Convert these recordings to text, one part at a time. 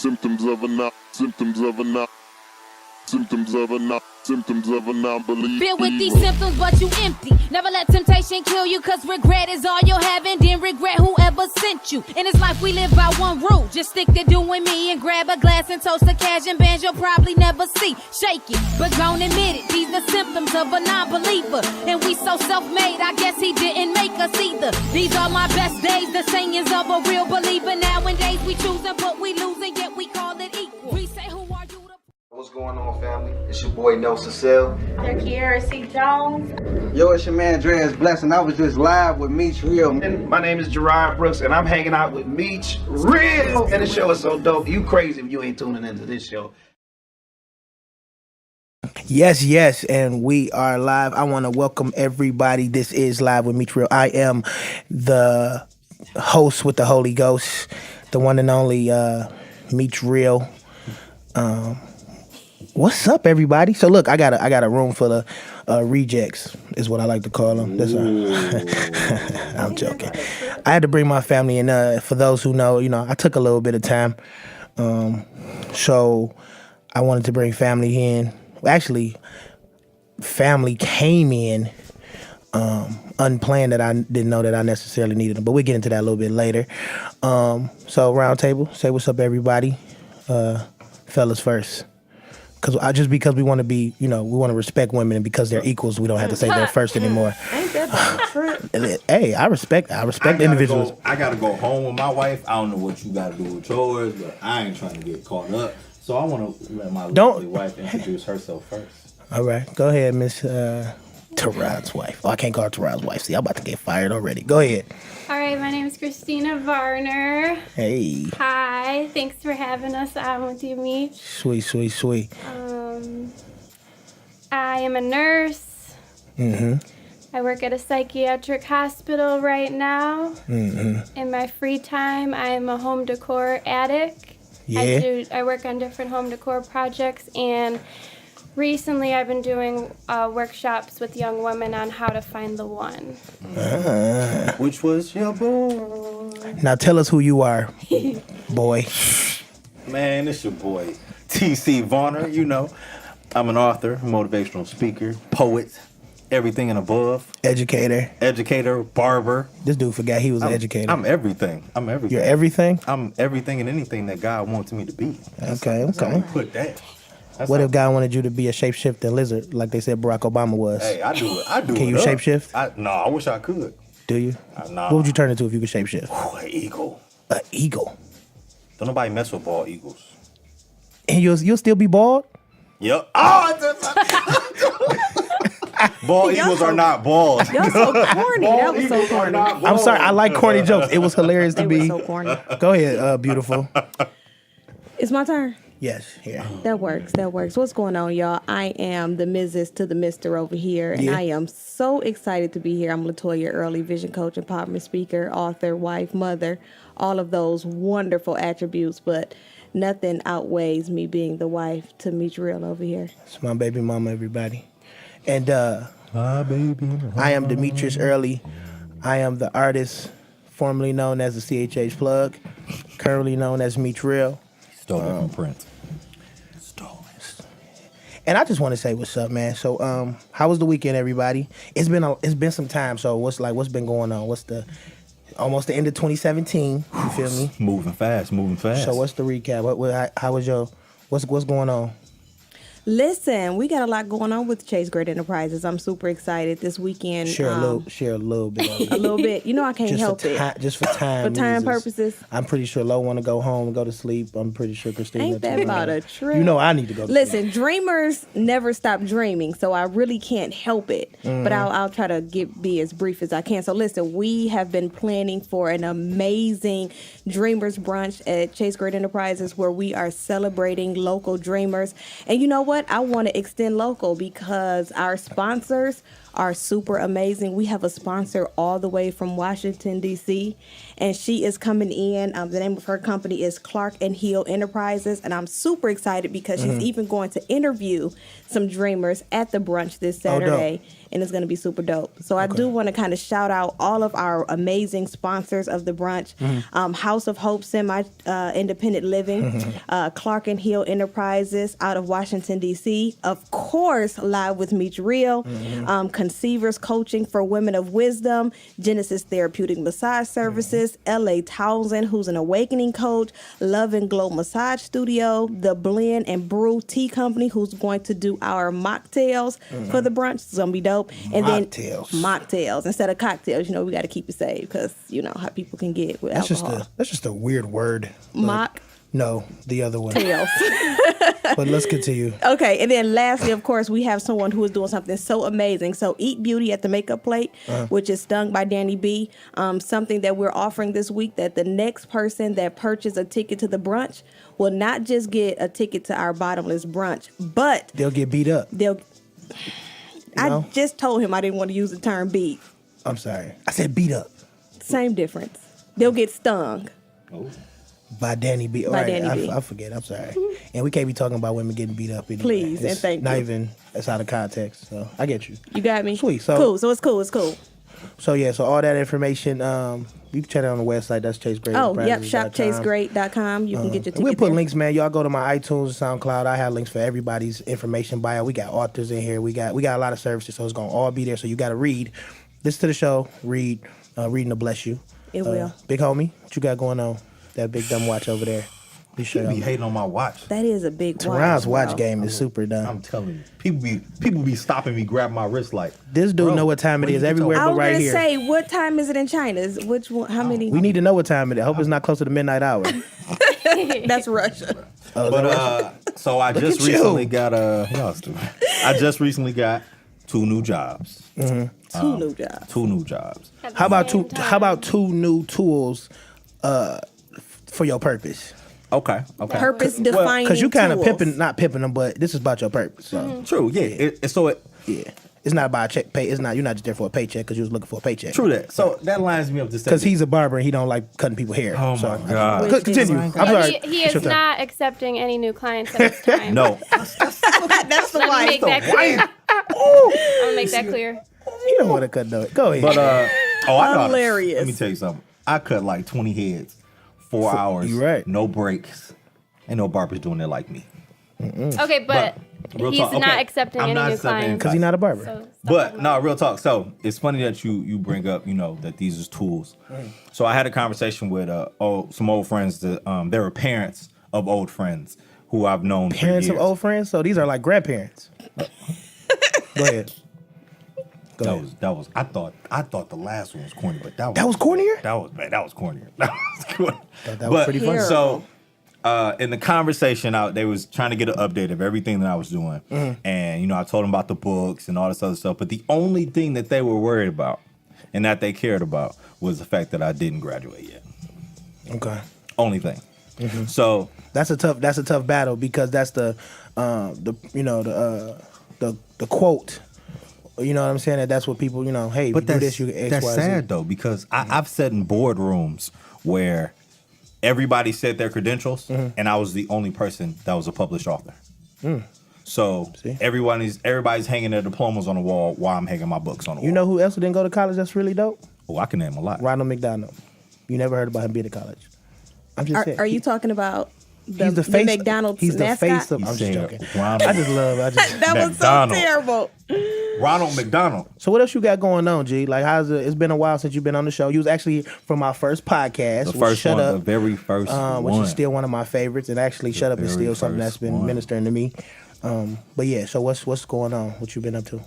symptoms of a non-believer. Filled with these symptoms, but you empty. Never let temptation kill you, cause regret is all you'll have, and then regret whoever sent you. In this life we live by one rule, just stick to doing me and grab a glass and toast a cash and bands you'll probably never see. Shake it, but don't admit it. These are symptoms of a non-believer, and we so self-made, I guess he didn't make us either. These are my best days, the sayings of a real believer. Nowadays we choosing, but we losing, yet we call it equal. We say, who are you to... What's going on, family? It's your boy Nelson Sell. Kiara C. Jones. Yo, it's your man Andreas Blessing. I was just live with Meech Real. And my name is Gerard Brooks, and I'm hanging out with Meech Real. And the show is so dope. You crazy if you ain't tuning into this show. Yes, and we are live. I want to welcome everybody. This is Live with Meech Real. I am the host with the Holy Ghost, the one and only Meech Real. What's up, everybody? So look, I got a room full of rejects, is what I like to call them. That's I'm joking. I had to bring my family in. For those who know, I took a little bit of time. So I wanted to bring family in. Actually, family came in unplanned that I didn't know that I necessarily needed them. But we'll get into that a little bit later. So round table, say what's up, everybody. Fellas first. Because we want to be, we want to respect women, and because they're equals, we don't have to say they're first anymore. Ain't that trip? Hey, I respect individuals. I gotta go home with my wife. I don't know what you gotta do with yours, but I ain't trying to get caught up. So I want to let my lovely wife introduce herself first. All right, go ahead, Miss Terad's wife. Oh, I can't call her Terad's wife. See, I'm about to get fired already. Go ahead. All right, my name is Christina Varner. Hey. Hi, thanks for having us on with you, Meech. Sweet. I am a nurse. Mm-hmm. I work at a psychiatric hospital right now. Mm-hmm. In my free time, I am a home decor addict. Yeah. I work on different home decor projects, and recently I've been doing workshops with young women on how to find the one. Which was your boy. Now tell us who you are, boy. Man, it's your boy, TC Varner. I'm an author, motivational speaker, poet, everything and above. Educator, barber. This dude forgot he was an educator. I'm everything. You're everything? I'm everything and anything that God wants me to be. Okay. Put that. What if God wanted you to be a shapeshifting lizard, like they said Barack Obama was? Hey, I do it. Can you shapeshift? No, I wish I could. Do you? Nah. What would you turn into if you could shapeshift? An eagle. An eagle. Don't nobody mess with bald eagles. And you'll still be bald? Yep. Bald eagles are not bald. Y'all so corny. That was so corny. I'm sorry. I like corny jokes. It was hilarious to me. So corny. Go ahead, beautiful. It's my turn. Yes, here. That works. What's going on, y'all? I am the Mrs. to the Mr. over here, and I am so excited to be here. I'm LaToya Early, vision coach, empowerment speaker, author, wife, mother, all of those wonderful attributes, but nothing outweighs me being the wife to Meech Real over here. It's my baby mama, everybody. And my baby mama. I am Demetrius Early. I am the artist formerly known as the CHH Plug, currently known as Meech Real. Stole it from Prince. And I just want to say what's up, man. So, how was the weekend, everybody? It's been some time. So, what's been going on? What's almost the end of 2017? You feel me? Moving fast. So, what's the recap? How was what's going on? Listen, we got a lot going on with Chase Great Enterprises. I'm super excited this weekend. Share a little bit of it. A little bit. I can't help it. Just for time. For time purposes. I'm pretty sure Lo want to go home and go to sleep. I'm pretty sure Christina. Ain't that about a trip? I need to go to Listen, sleep. dreamers never stop dreaming, so I really can't help it. But I'll try to be as brief as I can. So listen, we have been planning for an amazing Dreamers Brunch at Chase Great Enterprises where we are celebrating local dreamers. And you know what? I want to extend local because our sponsors are super amazing. We have a sponsor all the way from Washington, D.C., and she is coming in. The name of her company is Clark and Hill Enterprises, and I'm super excited because she's even going to interview some dreamers at the brunch this Saturday, and it's going to be super dope. So I do want to kind of shout out all of our amazing sponsors of the brunch. House of Hope Semi-Independent Living, Clark and Hill Enterprises out of Washington, D.C., of course, Live with Meech Real, Conceivers Coaching for Women of Wisdom, Genesis Therapeutic Massage Services, L.A. Townsend, who's an awakening coach, Love and Glow Massage Studio, the Blend and Brew Tea Company, who's going to do our mocktails for the brunch. It's going to be dope. And Mocktails. then mocktails instead of cocktails. You know, we got to keep it safe because you know how people can get with alcohol. That's just a weird word. Mock. No, the other one. Tails. But let's continue. Okay, and then lastly, of course, we have someone who is doing something so amazing. So Eat Beauty at the Makeup Plate, which is stung by Danny B. Something that we're offering this week, that the next person that purchases a ticket to the brunch will not just get a ticket to our bottomless brunch, but they'll get beat up. I just told him I didn't want to use the term beat. I'm sorry. I said beat up. Same difference. They'll get stung. Oh. By Danny B. By Danny B. I forget. I'm sorry. And we can't be talking about women getting beat up anyway. Please, and thank you. Not even, it's out of context. So I get you. You got me? Sweet. So cool. So it's cool. It's cool. So yeah, so all that information, you can check it on the website. That's ChaseGreat. Oh, yep. ShopChaseGreat.com. You can get your ticket. We'll put there. links, man. Y'all go to my iTunes and SoundCloud. I have links for everybody's information bio. We got authors in here. We got a lot of services, so it's gonna all be there. So you got to read. Listen to the show. Read. Reading to bless you. It will. Big homie, what you got going on? That big dumb watch over there. You should be hating on my watch. That is a big watch. Teron's watch game is super dumb. I'm telling you, people be stopping me, grabbing my wrist like. This dude know what time it is everywhere but right here. I was gonna say, what time is it in China? Which one? How many? We need to know what time it is. I hope it's not close to the midnight hour. That's Russia. So I just recently got I just recently got 2 new jobs. Mm-hmm. 2 new jobs. How about 2 new tools for your purpose? Okay. Purpose defining. Because you kind of not pimping them, but this is about your purpose. So. True. Yeah. It's not about a check pay. It's not. You're not just there for a paycheck because you was looking for a paycheck. True that. So that lines me up to say because he's a barber and he don't like cutting people hair. Oh my God. Continue. I'm sorry. He is not accepting any new clients at this time. No. That's the Let me wife. make that clear. I'm gonna make that clear. You don't want to cut no. Go ahead. But I know. Hilarious. Let me tell you something. I cut like 20 heads, 4 hours. You right. No breaks. Ain't no barbers doing that like me. Okay, but he's not accepting any new clients because he's not a barber. So real talk. So it's funny that you bring up, that these is tools. So I had a conversation with some old friends that they were parents of old friends who I've known. Parents for of years. old friends. So these are like grandparents. Go ahead. That was. I thought the last one was corny, but that was cornier. That was cornier. That was corny. That was pretty funny. So. In the conversation they was trying to get an update of everything that I was doing. And, I told them about the books and all this other stuff. But the only thing that they were worried about and that they cared about was the fact that I didn't graduate yet. Okay. Only thing. So that's a tough battle because that's the quote. You know what I'm saying? That's what people, hey, but you do this, you X, that's Y, sad Z. though, because I've sat in boardrooms where everybody said their credentials, and I was the only person that was a published author. So everybody's hanging their diplomas on the wall while I'm hanging my books on the wall. You know who else didn't go to college that's really dope? Oh, I can name a lot. Ronald McDonald. You never heard about him being to college. I'm just saying. Are you talking about he's the face, McDonald's he's mascot? The face of. I'm just joking. Ronald, that was so terrible. Ronald McDonald. So what else you got going on, G? Like, it's been a while since you've been on the show. You was actually from our first podcast. The very first one. Which is still one of my favorites. And actually, Shut Up is still something that's been ministering to me. But yeah, so what's going on? What you been up to?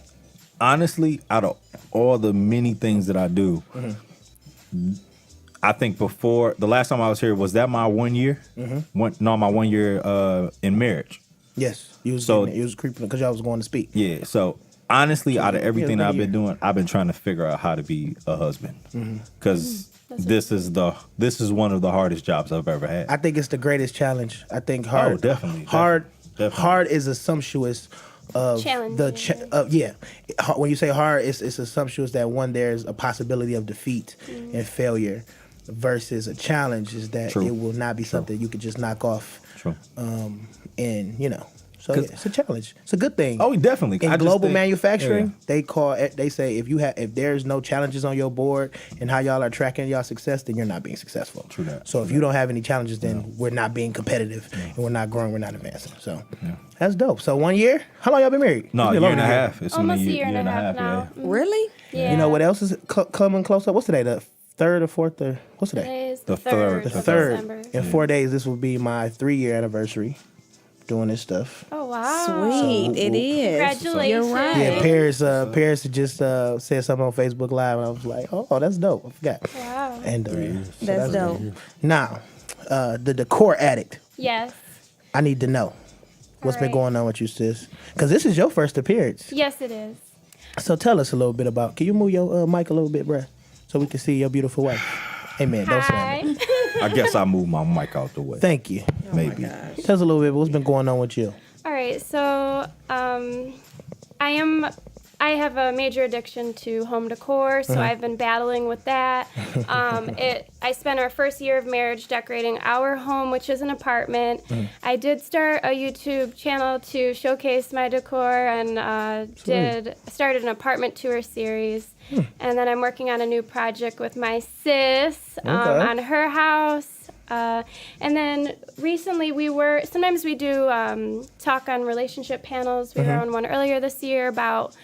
Honestly, out of all the many things that I do, I think before, the last time I was here, was that my 1 year? My 1 year in marriage. Yes. You was creeping because y'all was going to speak. Yeah, so honestly, out of everything that I've been doing, I've been trying to figure out how to be a husband because this is one of the hardest jobs I've ever had. I think it's the greatest challenge. I think hard. Oh, definitely. Hard is a sumptuous of Challenging. When you say hard, it's assumptuous that one, there's a possibility of defeat and failure, versus a challenge is that True. it will not be something you could just knock off. True. And so it's a challenge. It's a good thing. Oh, definitely. In I just global think- manufacturing, yeah. they say if there's no challenges on your board and how y'all are tracking y'all success, then you're not being successful. True that. So if you don't have any challenges, then we're not being competitive and we're not growing, we're not advancing. So that's dope. So 1 year? How long y'all been married? No, It's a been year longer and a than half. It's Almost been a year and a half now. yeah. Really? Yeah. You know what else is coming close up? What's today? The third or fourth? Or what's today? Today is The the third. third. The of Third. December. In 4 days, this will be my 3-year anniversary doing this stuff. Oh wow. Sweet. It is. Congratulations. You're right. Yeah, Paris just said something on Facebook Live, and I was like, oh, that's dope. I forgot. Wow. And so That's dope. Now, the decor addict. Yes. I need to know what's been Alright. going on with you, sis. Because this is your first appearance. Yes, it is. So tell us a little bit about. Can you move your mic a little bit, bruh, so we can see your beautiful wife? Amen. Don't slam it. Hi. I guess I moved my mic out the way. Thank you. Maybe. Tell us a little bit. What's been going on with you? All right. So, I have a major addiction to home decor, so I've been battling with that. I spent our first year of marriage decorating our home, which is an apartment. I did start a YouTube channel to showcase my decor and started an apartment tour series. And then I'm working on a new project with my sis on her house. And then recently sometimes we do talk on relationship panels. We were on one earlier this year about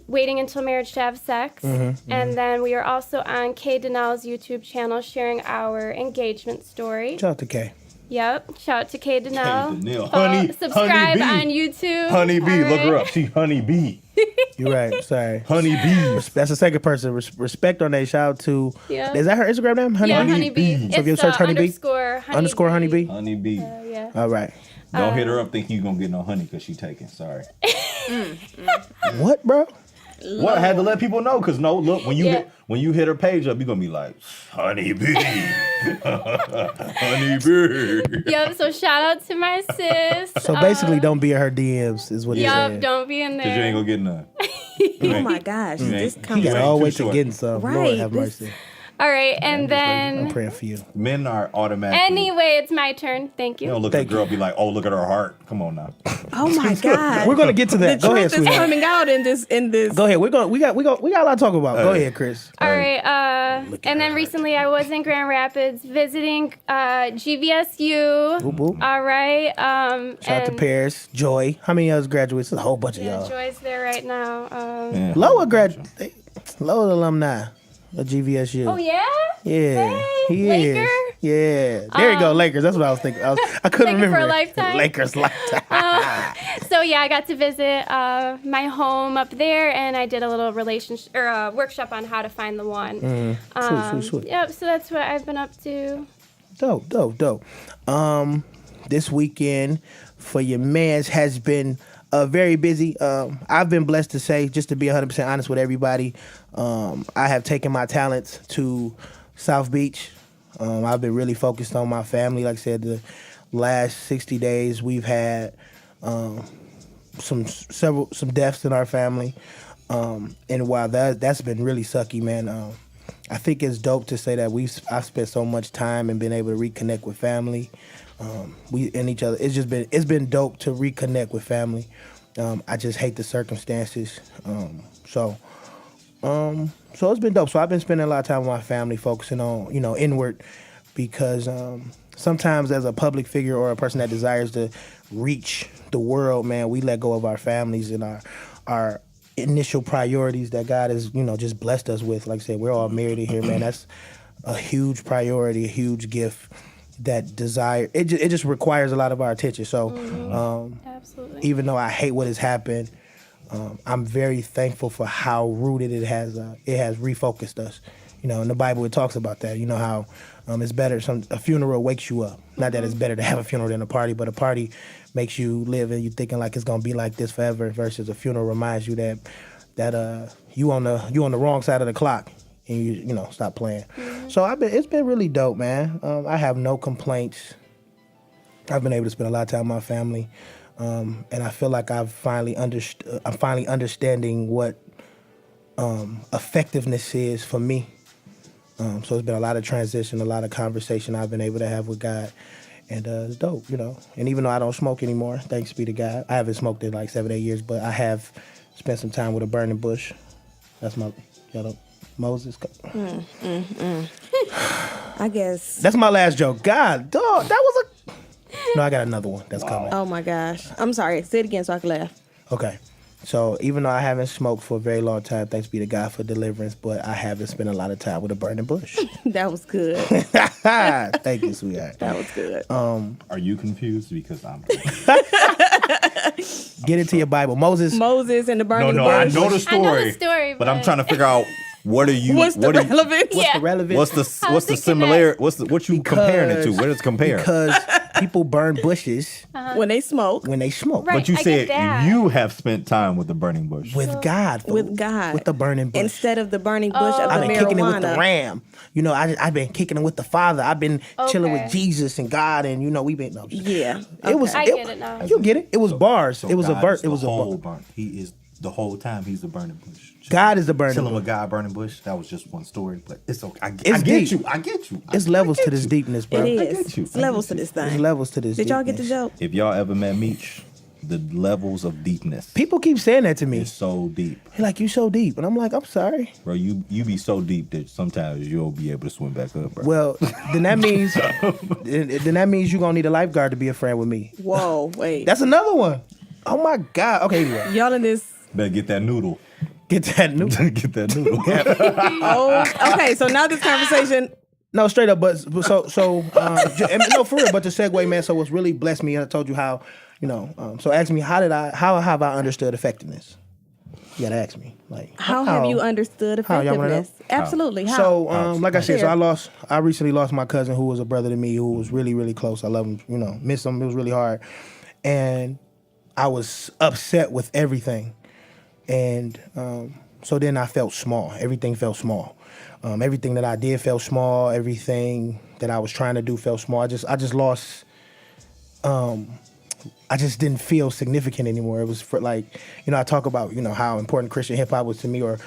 waiting until marriage to have sex. And then we are also on Kay Donnell's YouTube channel sharing our engagement story. Shout out to Kay. Yep. Shout out to Kay Donnell. Donnell. Subscribe Honey on YouTube. Honey Bee, All look her right. up. She Honey Bee. You're right. Sorry. Honey Bee. That's the second person. Respect on that. Shout out to. Yeah. Is that her Instagram name? Yeah, Honeybee? Honeybee. So if you It's search Honeybee? underscore Honeybee? Honey Bee. Yeah. All right. Don't hit her up thinking you gonna get no honey because she taking. Sorry. What, bro? What? I had to let people know because look, when you Yeah. hit her page up, you're gonna be like, Honey Bee. Honey Bee. Yep. So shout out to my sis. So basically, don't be in her DMs, is what he's Yep. saying. Don't be in Because you ain't there. gonna get none. Oh my gosh. This He comes got ain't all too wait to short. getting some. Lord Right, have this- mercy. All right, and I'm then praying for you. Men are automatically. anyway, it's my turn. Thank You you. don't look at a girl and be like, oh, look at her heart. Come on now. Oh my God. We're gonna get to that. The Go ahead, truth is sweetheart. coming out in this. Go ahead. We got a lot to talk about. Go ahead, Chris. All right, and then recently I was in Grand Rapids visiting GVSU. Whoop, whoop. All right. Shout out to and- Paris, Joy. How many of us graduates? There's a whole bunch of Yeah, y'all. Joy's there right now. Yeah. Lower alumni of GVSU. Oh yeah. Yeah, Hey, he Laker? is. Yeah, there you go, Lakers. That's what I was thinking. I couldn't Laker for remember. a lifetime? Lakers lifetime. So yeah, I got to visit my home up there, and I did a little workshop on how to find the one. Sweet. Yep. So that's what I've been up to. Dope. This weekend for your mans has been very busy. I've been blessed to say, just to be 100% honest with everybody, I have taken my talents to South Beach. I've been really focused on my family. Like I said, the last 60 days we've had some deaths in our family, and while that's been really sucky, man. I think it's dope to say that I've spent so much time and been able to reconnect with family. We and each other. It's been dope to reconnect with family. I just hate the circumstances. So it's been dope. So I've been spending a lot of time with my family, focusing on inward, because sometimes as a public figure or a person that desires to reach the world, man, we let go of our families and our initial priorities that God has just blessed us with. Like I said, we're all married in here, man. That's a huge priority, a huge gift. That desire, it just requires a lot of our attention. So Absolutely. even though I hate what has happened, I'm very thankful for how rooted it has refocused us. In the Bible it talks about that. How it's better, a funeral wakes you up. Not that it's better to have a funeral than a party, but a party makes you live and you thinking like it's gonna be like this forever, versus a funeral reminds you that you on the wrong side of the clock. And you stop playing. So it's been really dope, man. I have no complaints. I've been able to spend a lot of time with my family. And I feel like I'm finally understanding what effectiveness is for me. So it's been a lot of transition, a lot of conversation I've been able to have with God. And it's dope, you know. And even though I don't smoke anymore, thanks be to God, I haven't smoked in like 7-8 years, but I have spent some time with a burning bush. That's my, Moses. I guess. That's my last joke. God, dog, that was a... No, I got another one that's coming. Oh my gosh. I'm sorry. Say it again so I can laugh. Okay. So even though I haven't smoked for a very long time, thanks be to God for deliverance, but I haven't spent a lot of time with a burning bush. That was good. Thank you, sweetheart. That was good. Are you confused? Because I'm Get into your Bible. Moses and the burning No, I bush. know the story. I know the story, but I'm but- trying to figure out what's the relevance? Yeah. the relevant What's the similarity? What you comparing it to? What is comparing? because people burn bushes When they smoke. when they smoke. Right. But you I said get that. you have spent time with the burning bush. With God. fool. With God. With the burning bush. Instead of the burning bush of I've the been kicking it with the marijuana. ram. You know, I've been kicking it with the Father. I've been chilling Okay. with Jesus and God, and you know, we've been. No, Yeah. It was. I get it now. You get it. It was bars. So it was a God verse. is It was the a whole bar. burn. He is the whole time. He's the burning bush. God is the burning Chilling bush. with God, burning bush. That was just one story, but it's okay. I It's get deep. you. I get you. It's levels to this deepness, bro. It I is. get you. It's I levels get to you. this thing. There's levels to this. Did y'all get the deepness. joke? If y'all ever met Meech, the levels of deepness People keep saying that to me. is so deep, They're like, you so deep, and I'm like, I'm sorry. bro. You be so deep that sometimes you'll be able to swim back up, bro. Well, then that means you're gonna need a lifeguard to be a friend with me. Whoa, wait. That's another one. Oh my God. Okay, anyway, Y'all in this. Better get that noodle. get that new. Get that noodle. Oh, okay. So now this conversation. No, straight up, but no, for real. But to segue, man. So what's really blessed me, I told you how, you know. So ask me, how have I understood effectiveness? You gotta ask me, like, How have you understood how, y'all wanna know? effectiveness? Absolutely. How? So, like I said, Share. I recently lost my cousin who was a brother to me, who was really, really close. I love him, you know, miss him. It was really hard. And I was upset with everything. And so then I felt small. Everything felt small. Everything that I did felt small. Everything that I was trying to do felt small. I just lost, I just didn't feel significant anymore. It was for like, you know, I talk about, you know, how important Christian hip hop was to me, or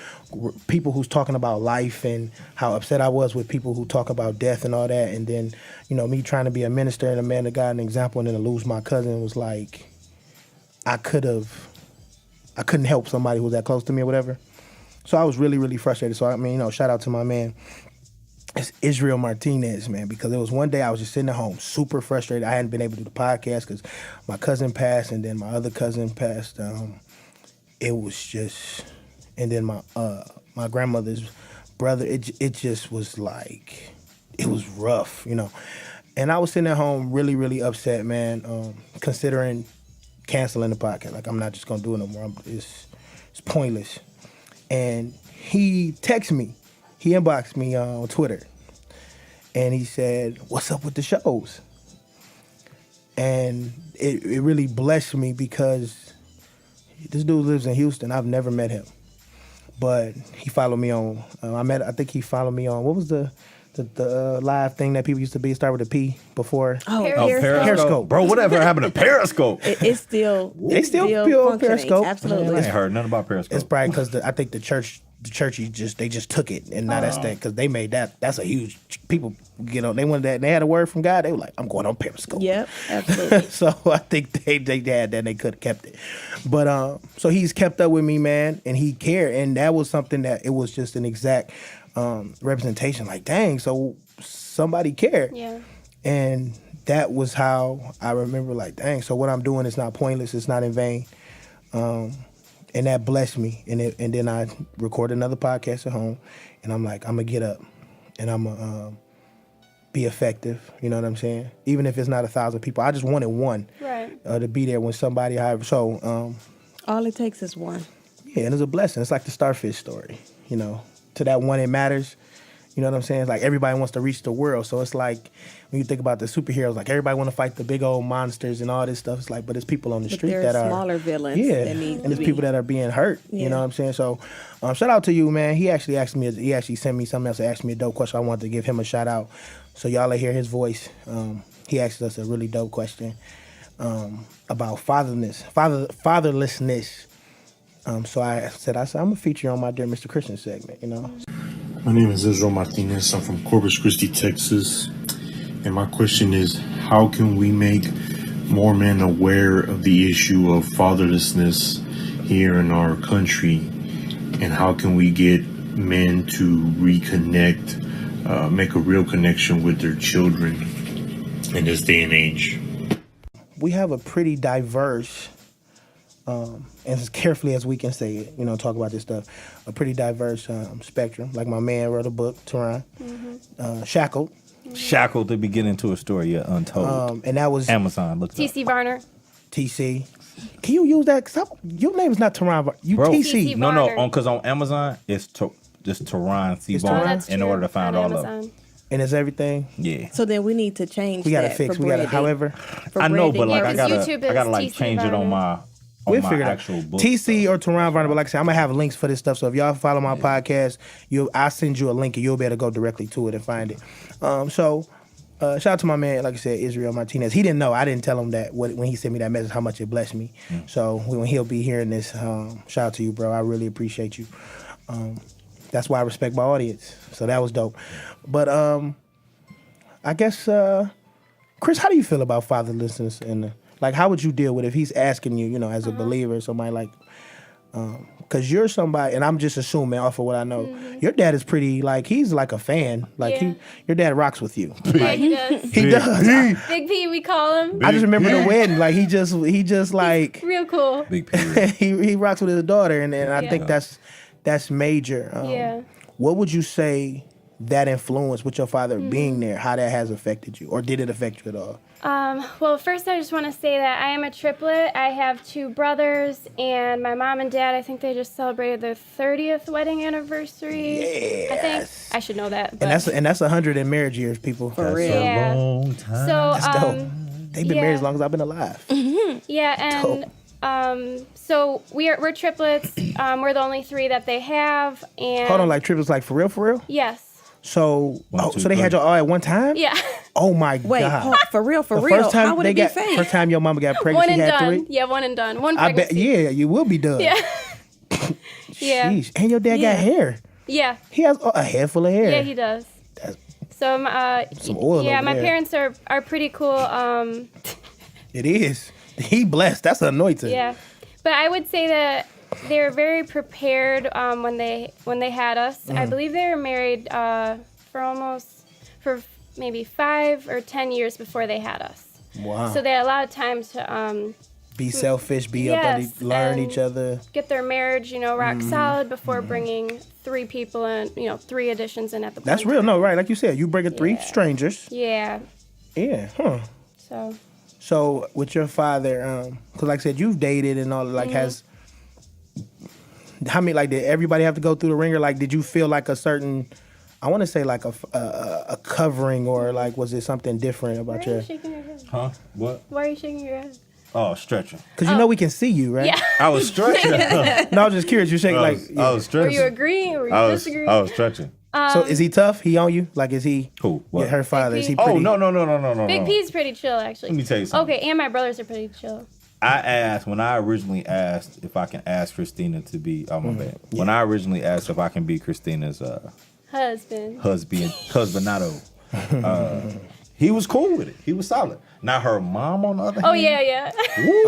people who's talking about life, and how upset I was with people who talk about death and all that. And then, you know, me trying to be a minister and a man of God and an example, and then to lose my cousin was like, I couldn't help somebody who was that close to me or whatever. So I was really, really frustrated. So I mean, you know, shout out to my man. It's Israel Martinez, man, because it was one day I was just sitting at home, super frustrated. I hadn't been able to do the podcast because my cousin passed, and then my other cousin passed. It was just, and then my grandmother's brother. It just was like, it was rough, you know. And I was sitting at home, really, really upset, man, considering canceling the podcast. Like, I'm not just gonna do it no more. It's pointless. And he texted me. He inboxed me on Twitter, and he said, "What's up with the shows?" And it really blessed me because this dude lives in Houston. I've never met him, but he followed me on. I think he followed me on, what was the live thing that people used to be start with a P before? Oh, Periscope. Bro, whatever happened to Periscope? It's still. They still functioning. Periscope. Absolutely. I ain't heard nothing about Periscope. It's probably because I think the churchy just took it, and now that's that, because they made that's a huge, people get on, they wanted that, and they had a word from God, they were like, I'm going on Periscope. Yep, absolutely. So I think they had that, and they could have kept it. But so he's kept up with me, man, and he cared, and that was something that it was just an exact representation, like, dang, so somebody cared. Yeah. And that was how I remember, like, dang, so what I'm doing is not pointless, it's not in vain. And that blessed me. And then I recorded another podcast at home, and I'm like, I'm going to get up, and I'm going to be effective. You know what I'm saying? Even if it's not 1,000 people. I just wanted one. Right. To be there when somebody, so. All it takes is one. Yeah, and it's a blessing. It's like the starfish story, you know. To that one, it matters. You know what I'm saying? It's like everybody wants to reach the world. So it's like, when you think about the superheroes, like everybody want to fight the big old monsters and all this stuff. It's like, but it's people on the street there that are are smaller villains. Yeah, that need and to there's be. people that are being hurt. Yeah. You know what I'm saying? So, shout out to you, man. He actually sent me something else to ask me a dope question. I wanted to give him a shout out. So y'all will hear his voice. He asked us a really dope question. about fatherlessness. So I said I'm gonna feature on my Dear Mr. Christian segment. My name is Israel Martinez. I'm from Corpus Christi, Texas. And my question is, how can we make more men aware of the issue of fatherlessness here in our country? And how can we get men to reconnect, make a real connection with their children in this day and age? We have a pretty diverse, and as carefully as we can say it, talk about this stuff, a pretty diverse spectrum. Like my man wrote a book, Teron, Shackled. Shackled to be getting into a story, Untold. And that was Amazon. Look TC Varner. TC. Can you use that? Your name is not Teron. You Bro, TC. No, because on Amazon, it's just Teron C. Varner in order to find all of them. And it's everything? Yeah. So then we need to change We got to that fix. for We got to, branding. however. I know, but Yeah, like I 'cause gotta YouTube is like TC change it on Varner. We'll my figure it actual out. book. TC or Teron Varner, but like I said, I'm gonna have links for this stuff. So if y'all follow my podcast, I'll send you a link and you'll be able to go directly to it and find it. Shout out to my man, like I said, Israel Martinez. He didn't know. I didn't tell him that when he sent me that message, how much it blessed me. So when he'll be hearing this, shout out to you, bro. I really appreciate you. That's why I respect my audience. So that was dope. But I guess, Chris, how do you feel about fatherlessness? And how would you deal with it if he's asking you, as a believer, somebody like, because you're somebody, and I'm just assuming off of what I know, your dad is pretty, he's like a fan. Your dad rocks with you. Yeah, he does. He does. Big P, we call him. I just remember the wedding. He just like Real cool. Big period. he rocks with his daughter, and I think that's major. Yeah. What would you say that influence with your father being there, how that has affected you, or did it affect you at all? Well, first I just want to say that I am a triplet. I have 2 brothers, and my mom and dad, I think they just celebrated their 30th wedding anniversary. Yes. I think I should know that. And that's 100 in marriage years, people. For real. Yeah. Long time. So, That's dope. They've been married as long as I've been alive. yeah, and so we're triplets. We're the only 3 that they have, and Hold on, triplets, for real? yes, So, One, two, so they had three. y'all all at one time? yeah, Oh my Wait, God. for real? The first time How would they it be got, fake? first time your mama got pregnant, one she and had done. 3? Yeah, one and done. One I bet, pregnancy. yeah, you will be done. Yeah, yeah, Sheesh. And your dad got hair. yeah, He has a head full of hair. yeah. He does. That's- So, Some oil yeah, over my there. parents are pretty cool. It is. He blessed. That's anointed. Yeah, but I would say that they were very prepared when they had us. I believe they were married for maybe 5 or 10 years before they had us. Wow. So they had a lot of time to Be selfish, be Yes, up, learn and each other. get their marriage, rock solid before bringing 3 people in, 3 additions in at the That's one real. time. No, right. Like you said, you bring 3 strangers. Yeah. Yeah. Huh. So with your father, because like I said, you've dated and all, has, how many, did everybody have to go through the ringer? Did you feel like a certain, I want to say a covering, or was it something different why about are you your, shaking your head? Huh? What? Why are you shaking your head? Oh, stretching. because we can see you, right? Yeah. I was stretching. No, I was just curious. You're shaking I was Were stretching. you agreeing or were you I was disagreeing? stretching. So is he tough? He on you? Is he? Who? What? Yeah, her father. Is he Big P. pretty? Oh, no. Big P's pretty chill, actually. Let me tell you something. Okay, and my brothers are pretty chill. I asked, when I originally asked if I can ask Christina to be, my bad. When I originally asked if I can be Christina's Husband. husbandado, he was cool with it. He was solid. Now her mom, on the other Oh, hand. yeah.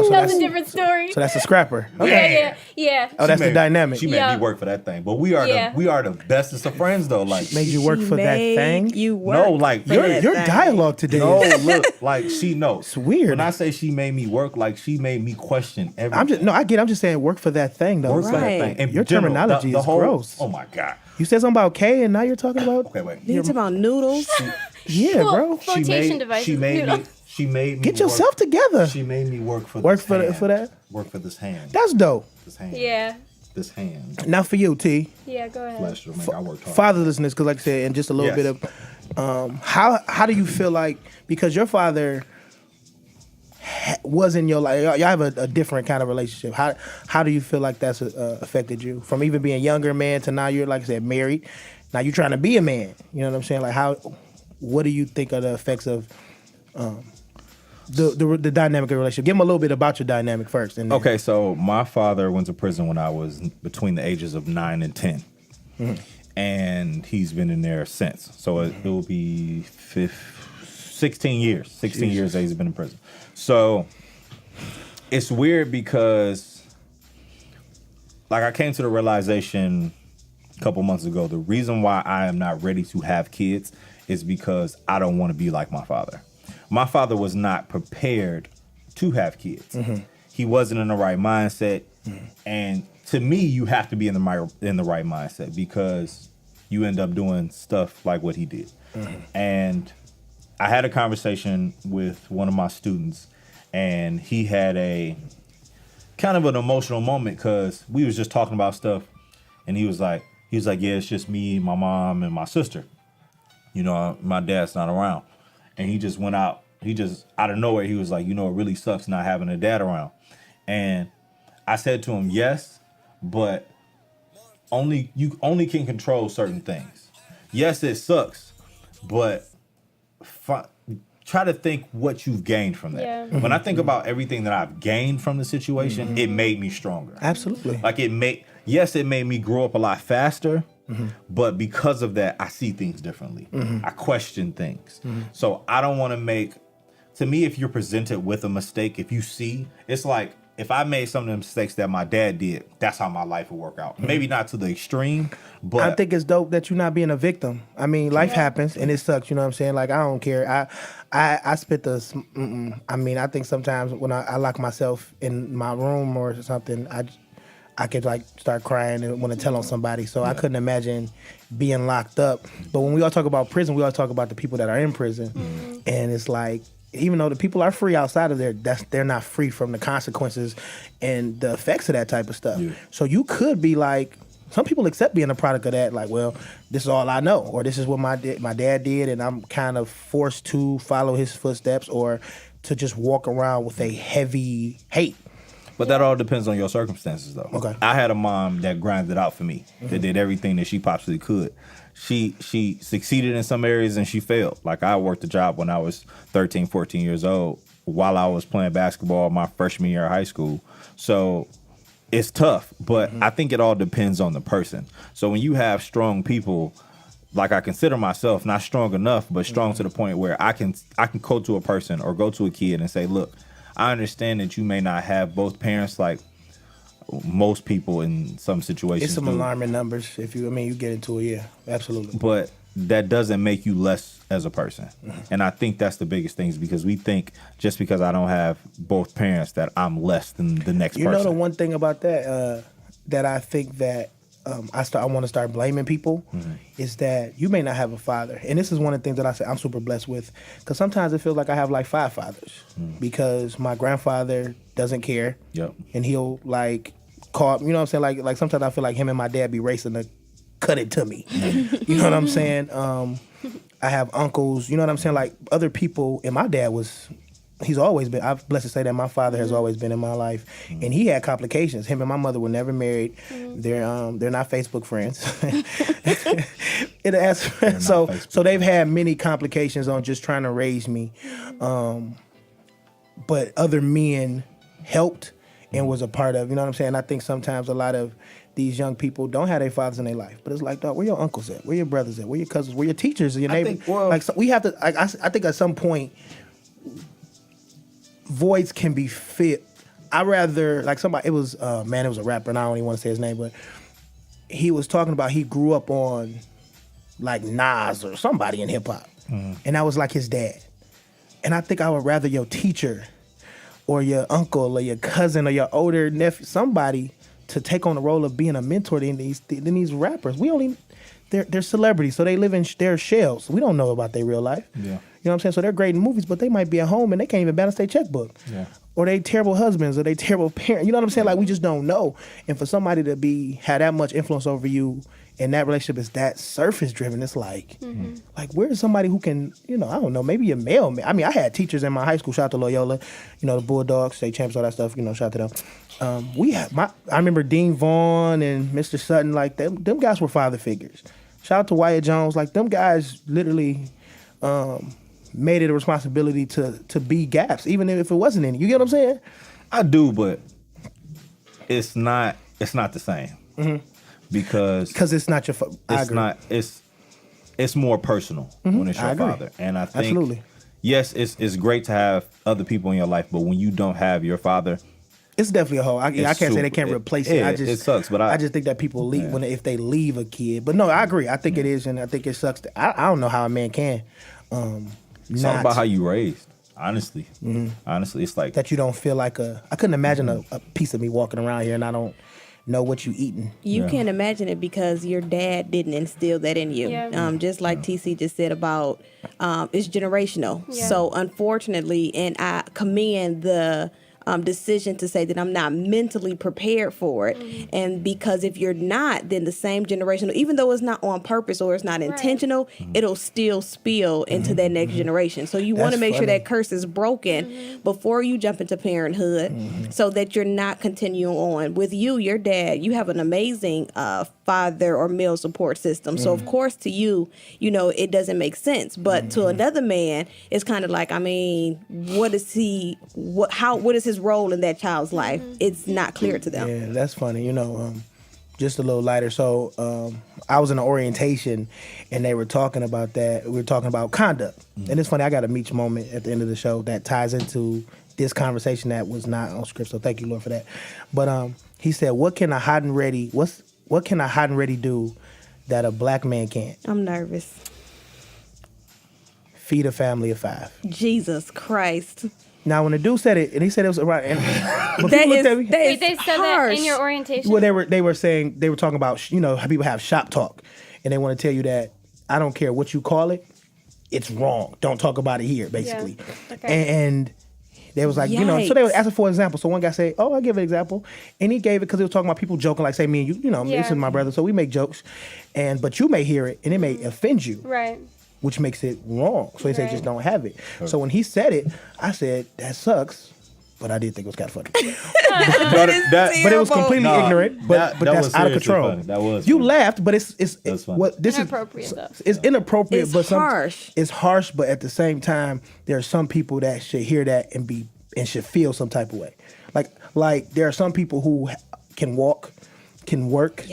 so That's a different story. So that's a scrapper. Okay. Yeah. Oh, that's the She made- dynamic. She made Yeah. me work for that thing. But we are Yeah. the bestest of friends though. Made you work for that thing? You work No, like, for you're- that Your thing. dialogue today. no, is- look, she knows. It's weird. When I say she made me work, she made me question everything. I'm just saying work for that thing though. work for that Right. thing. And Your general, terminology the is whole, gross. Oh my God. You said something about K, and now you're talking about. Okay, wait. You talking about noodles? Yeah, Well, bro. flotation devices. She made me. She made me Get work- yourself together. She made me work for Work this for hand. for that. Work for this hand. That's dope. This hand. Yeah. This hand. Now for you, T. Yeah, go ahead. Bless you, man. I worked hard. Fatherlessness, because like I said, and just a little Yes. bit of how do you feel because your father was in your life, y'all have a different kind of relationship. How do you feel like that's affected you from even being a younger man to now you're, like I said, married? Now you're trying to be a man. You know what I'm saying? What do you think are the effects of the dynamic of the relationship. Give them a little bit about your dynamic first. And then. Okay, so my father went to prison when I was between the ages of 9 and 10. And he's been in there since. So it will be 16 years. 16 years that he's been in prison. So it's weird because, like, I came to the realization a couple months ago, the reason why I am not ready to have kids is because I don't want to be like my father. My father was not prepared to have kids. He wasn't in the right mindset. And to me, you have to be in the right mindset because you end up doing stuff like what he did. And I had a conversation with one of my students, and he had a kind of an emotional moment because we was just talking about stuff, and he was like, yeah, it's just me, my mom, and my sister. You know, my dad's not around. And he just went out. He just, out of nowhere, he was like, you know, it really sucks not having a dad around. And I said to him, yes, but you only can control certain things. Yes, it sucks, but try to think what you've gained from that. Yeah. When I think about everything that I've gained from the situation, it made me stronger. Absolutely. Like it made me grow up a lot faster, but because of that, I see things differently. I question things. So I don't want to to me, if you're presented with a mistake, if you see, it's like, if I made some of the mistakes that my dad did, that's how my life would work out. Maybe not to the extreme, but I think it's dope that you're not being a victim. I mean, life happens and it sucks. You know what I'm saying? Like, I don't care. I spit the. I mean, I think sometimes when I lock myself in my room or something, I could like start crying and want to tell on somebody. So I couldn't imagine being locked up. But when we all talk about prison, we all talk about the people that are in prison, and it's like, even though the people are free outside of there, they're not free from the consequences and the effects of that type of stuff. Yeah. So you could be like, some people accept being a product of that, like, well, this is all I know, or this is what my dad did, and I'm kind of forced to follow his footsteps, or to just walk around with a heavy hate. But that all depends on your circumstances, though. Okay. I had a mom that grinded out for me, that did everything that she possibly could. She succeeded in some areas and she failed. Like, I worked a job when I was 13, 14 years old while I was playing basketball my freshman year of high school. So it's tough, but I think it all depends on the person. So when you have strong people, like I consider myself not strong enough, but strong to the point where I can go to a person or go to a kid and say, look, I understand that you may not have both parents like most people in some situations. It's some alarming numbers if you get into it, yeah, absolutely. But that doesn't make you less as a person. And I think that's the biggest thing, is because we think just because I don't have both parents that I'm less than the next person. You know the one thing about that, that I think that I want to start blaming people is that you may not have a father. And this is one of the things that I say I'm super blessed with, because sometimes it feels like I have like 5 fathers because my grandfather doesn't care. Yep. And he'll like call, you know what I'm saying? Like sometimes I feel like him and my dad be racing to cut it to me. You know what I'm saying? I have uncles, you know what I'm saying? Like other people, and my dad he's always been, I'm blessed to say that my father has always been in my life, and he had complications. Him and my mother were never married. They're not Facebook friends. So they've had many complications on just trying to raise me. But other men helped and was a part of, you know what I'm saying? I think sometimes a lot of these young people don't have their fathers in their life, but it's like, dog, where your uncles at? Where your brothers at? Where your cousins? Where your teachers? Your neighbors? We have to. I think at some point, voids can be filled. I rather like somebody. It was it was a rapper, and I don't even want to say his name, but he was talking about he grew up on like Nas or somebody in hip hop, and that was like his dad. And I think I would rather your teacher or your uncle or your cousin or your older nephew, somebody, to take on the role of being a mentor than these rappers. They're celebrities, so they live in their shells. We don't know about their real life. Yeah. You know what I'm saying? So they're great in movies, but they might be at home and they can't even balance their checkbook. Yeah. Or they terrible husbands, or they terrible parents. You know what I'm saying? Like, we just don't know. And for somebody to have that much influence over you, and that relationship is that surface driven, it's like, like, where's somebody who can, I don't know, maybe a male. I mean, I had teachers in my high school. Shout out to Loyola, the Bulldogs, state champs, all that stuff. Shout out to them. I remember Dean Vaughn and Mr. Sutton. Like them guys were father figures. Shout out to Wyatt Jones. Like them guys literally made it a responsibility to be gaps, even if it wasn't any. You get what I'm saying? I do, but it's not the same because it's not your. It's more personal when it's your father, and I think absolutely. Yes, it's great to have other people in your life, but when you don't have your father, it's definitely a hole. I can't say they can't replace it. It sucks, but I just think that people leave if they leave a kid. But no, I agree. I think it is, and I think it sucks. I don't know how a man can. It's all about how you raised. Honestly, it's like that you don't feel like I couldn't imagine a piece of me walking around here and I don't know what you eating. You can't imagine it because your dad didn't instill that in you. Yeah. Just like TC just said about it's generational. Yeah. So unfortunately, and I commend the decision to say that I'm not mentally prepared for it. Mm-hmm. And because if you're not, then the same generation, even though it's not on purpose or it's not intentional, it'll still spill into that next generation. So you want to make sure that curse is broken before you jump into parenthood so that you're not continuing on. With you, your dad, you have an amazing father or male support system. So of course to you, it doesn't make sense. But to another man, it's kind of like, I mean, what is his role in that child's life? It's not clear to them. Yeah, that's funny. Just a little lighter. So I was in an orientation and they were talking about that. We were talking about conduct. And it's funny, I got a Meech moment at the end of the show that ties into this conversation that was not on script. So thank you, Lord, for that. But he said, what can a hot and ready do that a black man can't? I'm nervous. Feed a family of 5. Jesus Christ. Now, when the dude said it, and he said it was around, They said that in your orientation. Well, they were talking about how people have shop talk, and they want to tell you that I don't care what you call it, it's wrong. Don't talk about it here, basically. Yeah. Okay. And they was like, so they were asking for an example. So one guy said, "Oh, I'll give an example," and he gave it because he was talking about people joking, like say me and you, this is my brother, so we make jokes, but you may hear it and it may offend you, right? Which makes it wrong. So he said, just don't have it. So when he said it, I said, that sucks. But I did think it was kind of funny. but it was completely ignorant. But that's out of control. Funny. That was you funny. laughed, but it's inappropriate though. It's inappropriate, it's but harsh. It's harsh, but at the same time, there are some people that should hear that and should feel some type of way. Like there are some people who can walk, can work,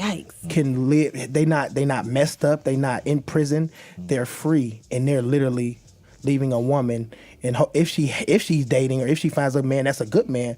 can live. They not messed up. They not in prison. They're free, and they're literally leaving a woman. And if she's dating or if she finds a man that's a good man,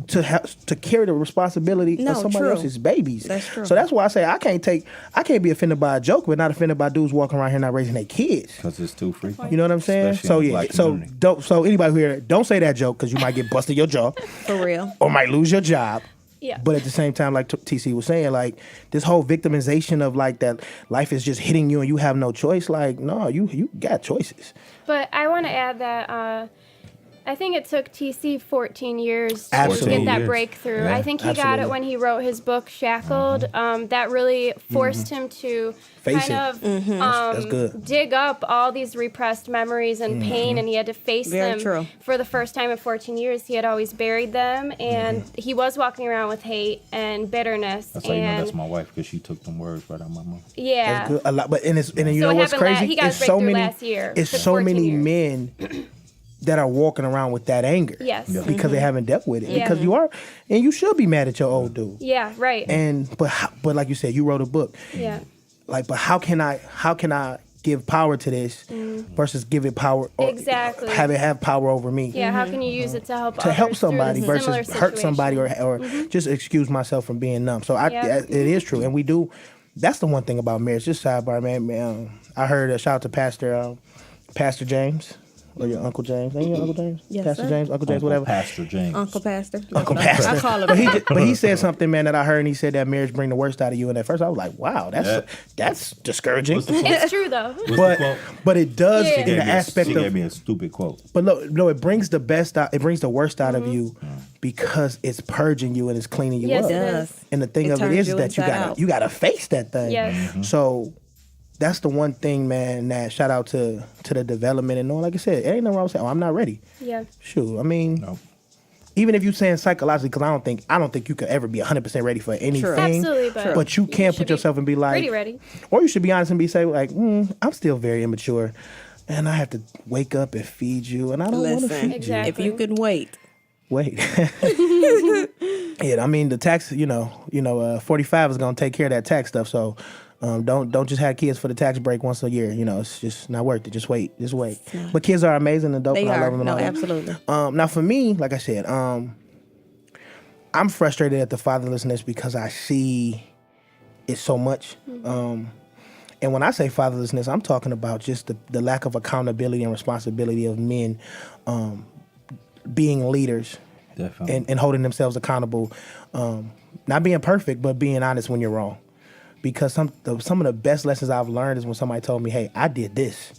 to carry the responsibility of somebody else's babies. That's true. So that's why I say I can't be offended by a joke, but not offended by dudes walking around here not raising their kids. Because it's too free. You know what I'm saying? So anybody who hear it, don't say that joke because you might get busted your jaw. For real. Or might lose your job. Yeah. But at the same time, like TC was saying, like this whole victimization of like that life is just hitting you and you have no choice. Like, no, you got choices. But I want to add that I think it took TC 14 years to Absolutely. get that breakthrough. Yeah, I think he got it when he wrote his book Shackled. That really forced him to Face kind it. of That's good. dig up all these repressed memories and pain, and he had to face them. True. For the first time in 14 years. He had always buried them, and he was walking around with hate and bitterness. That's how you know that's my wife, because she took them words right out of my mouth. Yeah. That's good. A lot, but and you So know it what's happened crazy? he got his It's so breakthrough many. last year. It's Took so 14 many years. men that are walking around with that anger. Yes. Because they haven't dealt with it. Yeah. Because you are, and you should be mad at your old dude. Yeah, right. But like you said, you wrote a book. Yeah. Like, but how can I give power to this versus give it power or Exactly. have it have power over me? Yeah, how can you use it to help others through somebody the versus similar hurt somebody situation? or just excuse myself from being numb. So Yeah. it is true, and we do. That's the one thing about marriage. Just sidebar, man. I heard a shout out to Pastor James. Or your Uncle James. Ain't your Uncle James? Yes, Pastor sir. James, Uncle James, whatever. Pastor James. Uncle Pastor. Uncle Pastor. I call him. But he said something, man, that I heard, and he said that marriage bring the worst out of you. And at first I was like, wow, that's discouraging. It's true though. But it does Yeah. in the aspect She of. gave me a stupid quote. But no, it brings the best out. It brings the worst out of you because it's purging you and it's cleaning you Yes, up. it It is. does. And the thing It of it turns is you that inside you out. gotta face that thing. Yes. So that's the one thing, man. That shout out to the development and knowing. Like I said, it ain't nothing wrong with saying, "Oh, I'm not ready." Yeah. Shoot, I mean, No. even if you're saying psychologically, because I don't think you could ever be 100% ready for anything. Absolutely, But you can should put be yourself and be like, pretty ready. or you should be honest and be say like, I'm still very immature. and I have to wake up and feed you, and I don't want to Listen, feed Exactly. if you can wait. Wait. Yeah, I mean the tax. 45 is gonna take care of that tax stuff. So don't just have kids for the tax break once a year. It's just not worth it. Just wait. But kids are amazing and dope. They and I are. love them. And No, all that. absolutely. Now for me, like I said, I'm frustrated at the fatherlessness because I see it so much. And when I say fatherlessness, I'm talking about just the lack of accountability and responsibility of men being leaders. Definitely. And holding themselves accountable, not being perfect, but being honest when you're wrong. Because some of the best lessons I've learned is when somebody told me, "Hey, I did this,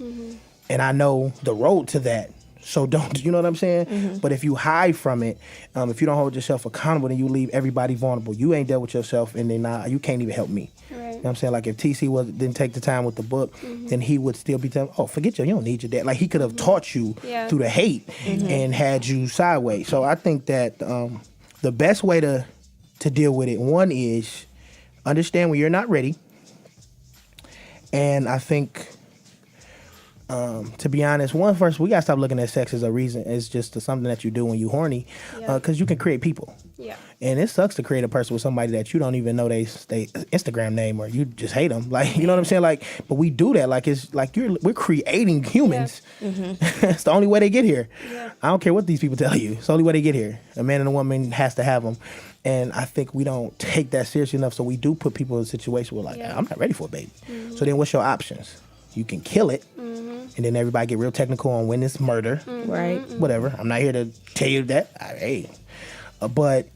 and I know the road to that. So don't." You know what I'm saying? But if you hide from it, if you don't hold yourself accountable, then you leave everybody vulnerable. You ain't dealt with yourself, and then you can't even help me. Right. You know what I'm saying? Like if TC didn't take the time with the book, then he would still be telling, "Oh, forget you don't need your dad." Like he could have taught you through the hate and had you sideways. So I think that the best way to deal with it, one is understand when you're not ready. And I think, to be honest, first we gotta stop looking at sex as a reason. It's just something that you do when you horny, because you can create people. Yeah. And it sucks to create a person with somebody that you don't even know they Instagram name, or you just hate them. Like, you know what I'm saying? Like, but we do that. Like, it's like we're creating humans. It's the only way they get here. Yeah. I don't care what these people tell you. It's the only way they get here. A man and a woman has to have them. And I think we don't take that seriously enough. So we do put people in a situation where, like, I'm not ready for a baby. So then what's your options? You can kill it. And then everybody get real technical on when it's murder. Right. Whatever. I'm not here to tell you that. But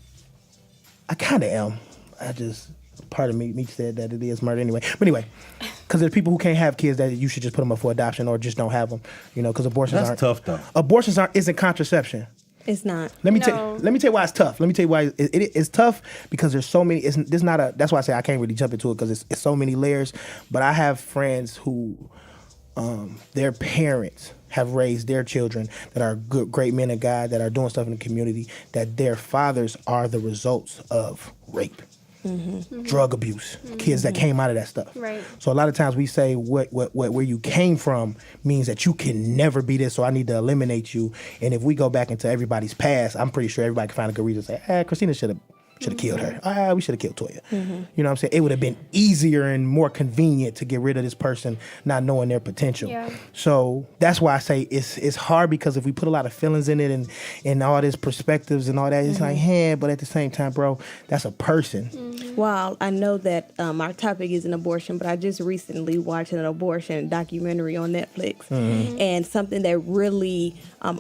I kind of am. Part of me said that it is murder anyway. But anyway, because there's people who can't have kids that you should just put them up for adoption or just don't have them. Because abortions That's tough, though. Abortions isn't contraception. It's not. Let me tell you why it's tough. Let me tell you why it's tough, because there's so many. That's why I say I can't really jump into it, because it's so many layers. But I have friends who, their parents have raised their children that are great men of God, that are doing stuff in the community, that their fathers are the results of rape, drug abuse, kids that came out of that stuff. Right. So a lot of times we say where you came from means that you can never be this, so I need to eliminate you. And if we go back into everybody's past, I'm pretty sure everybody can find a good reason to say, Christina should have killed her. We should have killed Toya. You know what I'm saying? It would have been easier and more convenient to get rid of this person not knowing their potential. Yeah. So that's why I say it's hard, because if we put a lot of feelings in it and all these perspectives and all that, it's like, but at the same time, bro, that's a person. Well, I know that our topic is an abortion, but I just recently watched an abortion documentary on Netflix. And something that really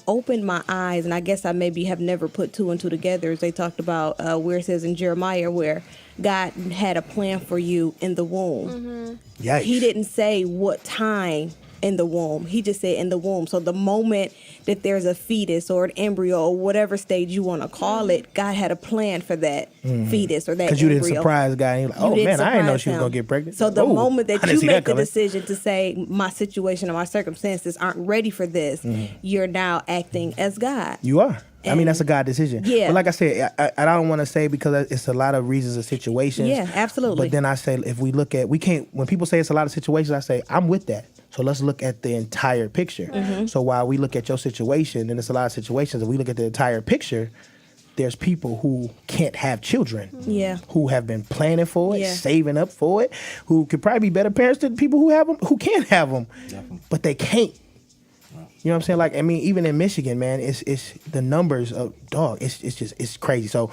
opened my eyes, and I guess I maybe have never put two and two together, is they talked about where it says in Jeremiah where God had a plan for you in the womb. Yikes. He didn't say what time in the womb. He just said in the womb. So the moment that there's a fetus or an embryo or whatever stage you want to call it, God had a plan for that fetus or that embryo. Because you didn't surprise God. And you're like, I didn't know she was going to get pregnant. So the moment that you make the coming. decision to say my situation or my circumstances aren't ready for this, you're now acting as God. You are. I mean, that's a God decision. Yeah. But like I said, I don't want to say, because it's a lot of reasons and situations. Yeah, absolutely. But then I say, if we look at, when people say it's a lot of situations, I say, I'm with that. So let's look at the entire picture. So while we look at your situation, and it's a lot of situations, and we look at the entire picture, there's people who can't have children. Who have been planning for it, saving up for it, who could probably be better parents than people who have them, who can't have them, but they can't. You know what I'm saying? Like, I mean, even in Michigan, man, it's the numbers of it's crazy. So,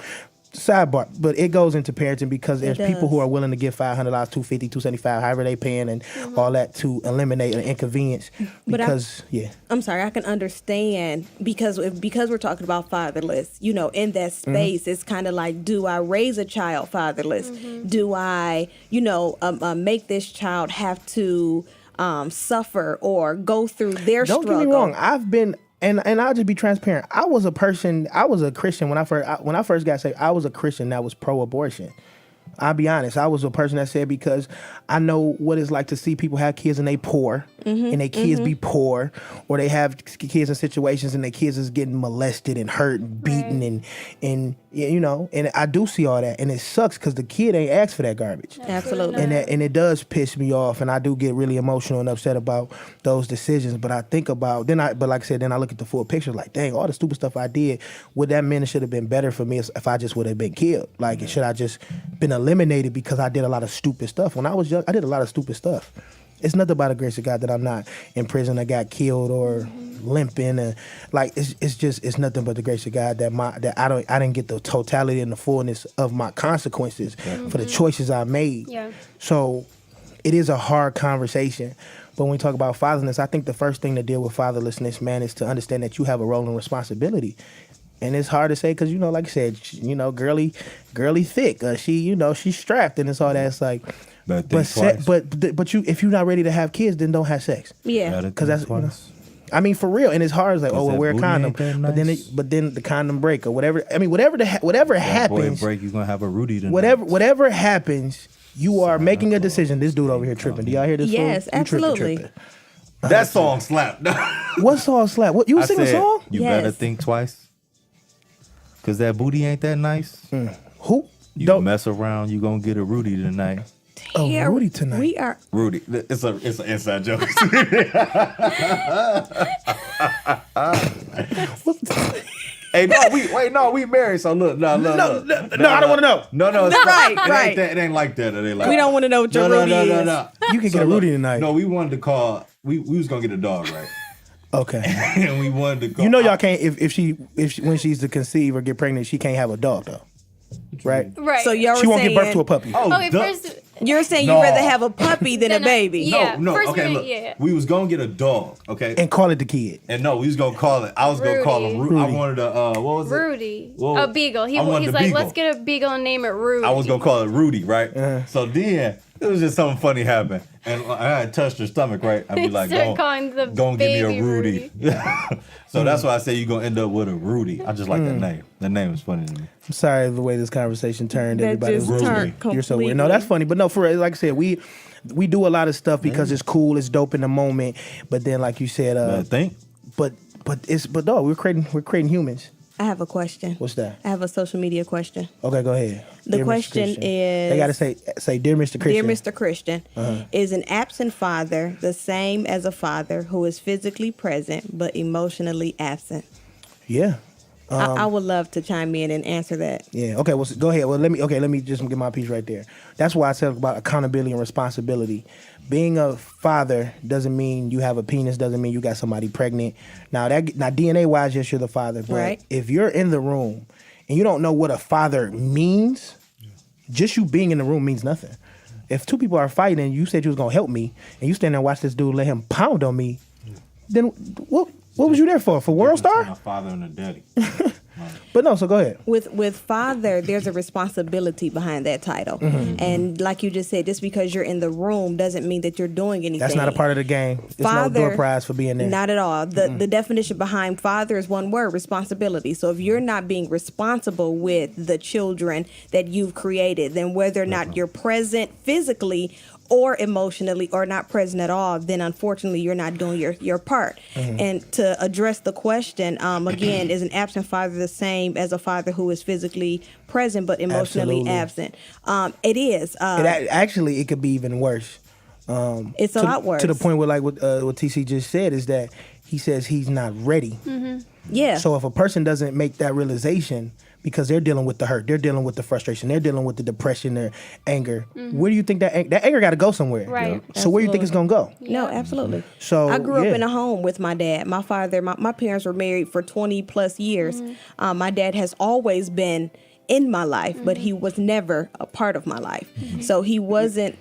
sidebar, but it goes into parenting, because there's people who are willing to give $500, $250, $275, however they paying, and all that to eliminate an inconvenience. Because I'm sorry, I can understand, because we're talking about fatherless, in that space, it's kind of like, do I raise a child fatherless? Do I, make this child have to suffer or go through their struggle? Don't get me wrong. I've been, and I'll just be transparent. I was a Christian when I first got saved. I was a Christian that was pro-abortion. I'll be honest. I was a person that said because I know what it's like to see people have kids and they poor, and their kids be poor, or they have kids in situations and their kids is getting molested and hurt and beaten and you know, and I do see all that, and it sucks because the kid ain't asked for that garbage. Absolutely. And it does piss me off, and I do get really emotional and upset about those decisions. But I think about but like I said, then I look at the full picture, like, dang, all the stupid stuff I did, would that mean it should have been better for me if I just would have been killed? Like, should I just been eliminated because I did a lot of stupid stuff? When I was young, I did a lot of stupid stuff. It's nothing by the grace of God that I'm not in prison or got killed or limping, and like it's nothing but the grace of God that I didn't get the totality and the fullness of my consequences for the choices I made. Yeah. So it is a hard conversation. But when we talk about fatherlessness, I think the first thing to deal with fatherlessness, man, is to understand that you have a role and responsibility. And it's hard to say because, you know, like I said, you know, girly thick. She's strapped, and it's all that. It's like, but you, if you're not ready to have kids, then don't have sex. Yeah. Because that's, you know, I mean, for real. And it's hard. It's like, oh, well, wear a condom, but then the condom break or whatever. I mean, whatever happens, boy break, you're gonna have a Rudy tonight. Whatever happens, you are making a decision. This dude over here tripping. Do y'all hear this? Yes, fool? absolutely. Tripping. That song slapped. What song slapped? What you sing a song? You better think twice, cause that booty ain't that nice. Who? You don't mess around, you gonna get a Rudy tonight. A Rudy tonight. We are Rudy. It's an inside joke. Hey, we married. So look, no, I don't want to know. No, it's right. It ain't like that. It ain't like we don't want to know what your Rudy is. No. You can get a Rudy tonight. No, we wanted to call. We was gonna get a dog, right? Okay. And we wanted to call. You know, y'all can't if she when she's to conceive or get pregnant, she can't have a dog though, right? Right. So y'all She won't give birth to a puppy. First, You're saying No. you'd rather have a puppy than a baby. Yeah. No. First Okay, we- look. yeah. We was gonna get a dog, okay? And call it the kid. And no, we was gonna call it. I was gonna call him Rudy. Rudy. I wanted a what was it? Rudy. Well, A beagle. I wanted He's the like, beagle. let's get a beagle and name it Rudy. I was gonna call it Rudy, right? So then it was just something funny happened, and I had touched her stomach, right? I'd be like, Start calling the don't give me a baby Rudy. So that's why I say you're gonna end up with a Rudy. I just like that name. That name is funny to me. I'm sorry the way this conversation turned. That Everybody just was turned You're so weird. completely. No, that's funny. But no, for real, like I said, we do a lot of stuff because it's cool, it's dope in the moment. But then, like you said, I think. but no, we're creating humans. I have a question. What's that? I have a social media question. Okay, go ahead. The Dear Mr. question Christian. is- They gotta say, dear Mr. Christian. Dear Mr. Christian, is an absent father the same as a father who is physically present but emotionally absent? Yeah. I would love to chime in and answer that. Yeah. Okay. Well, go ahead. Well, let me just get my piece right there. That's why I said about accountability and responsibility. Being a father doesn't mean you have a penis. Doesn't mean you got somebody pregnant. Now DNA wise, yes, you're the father. But Right. if you're in the room and you don't know what a father means, just you being in the room means nothing. If two people are fighting and you said you was gonna help me, and you stand there and watch this dude let him pound on me, then what was you there for? For World Star? A father and a daddy. But no. So go ahead. With father, there's a responsibility behind that title. And like you just said, just because you're in the room doesn't mean that you're doing anything. That's not a part of the game. It's no door prize for being there. Not at all. The definition behind father is one word, responsibility. So if you're not being responsible with the children that you've created, then whether or not you're present physically or emotionally or not present at all, then unfortunately you're not doing your part. And to address the question, again, is an absent father the same as a father who is physically present but emotionally Absolutely. absent? It is. Actually, it could be even worse. It's a lot worse. To the point where, like what TC just said, is that he says he's not ready. Yeah. So if a person doesn't make that realization, because they're dealing with the hurt, they're dealing with the frustration, they're dealing with the depression, their anger. Where do you think that anger got to go somewhere? Right. So where do you think it's gonna go? No, absolutely. So I grew up in a home with my dad. My father, my parents were married for 20 plus years. My dad has always been in my life, but he was never a part of my life. So he wasn't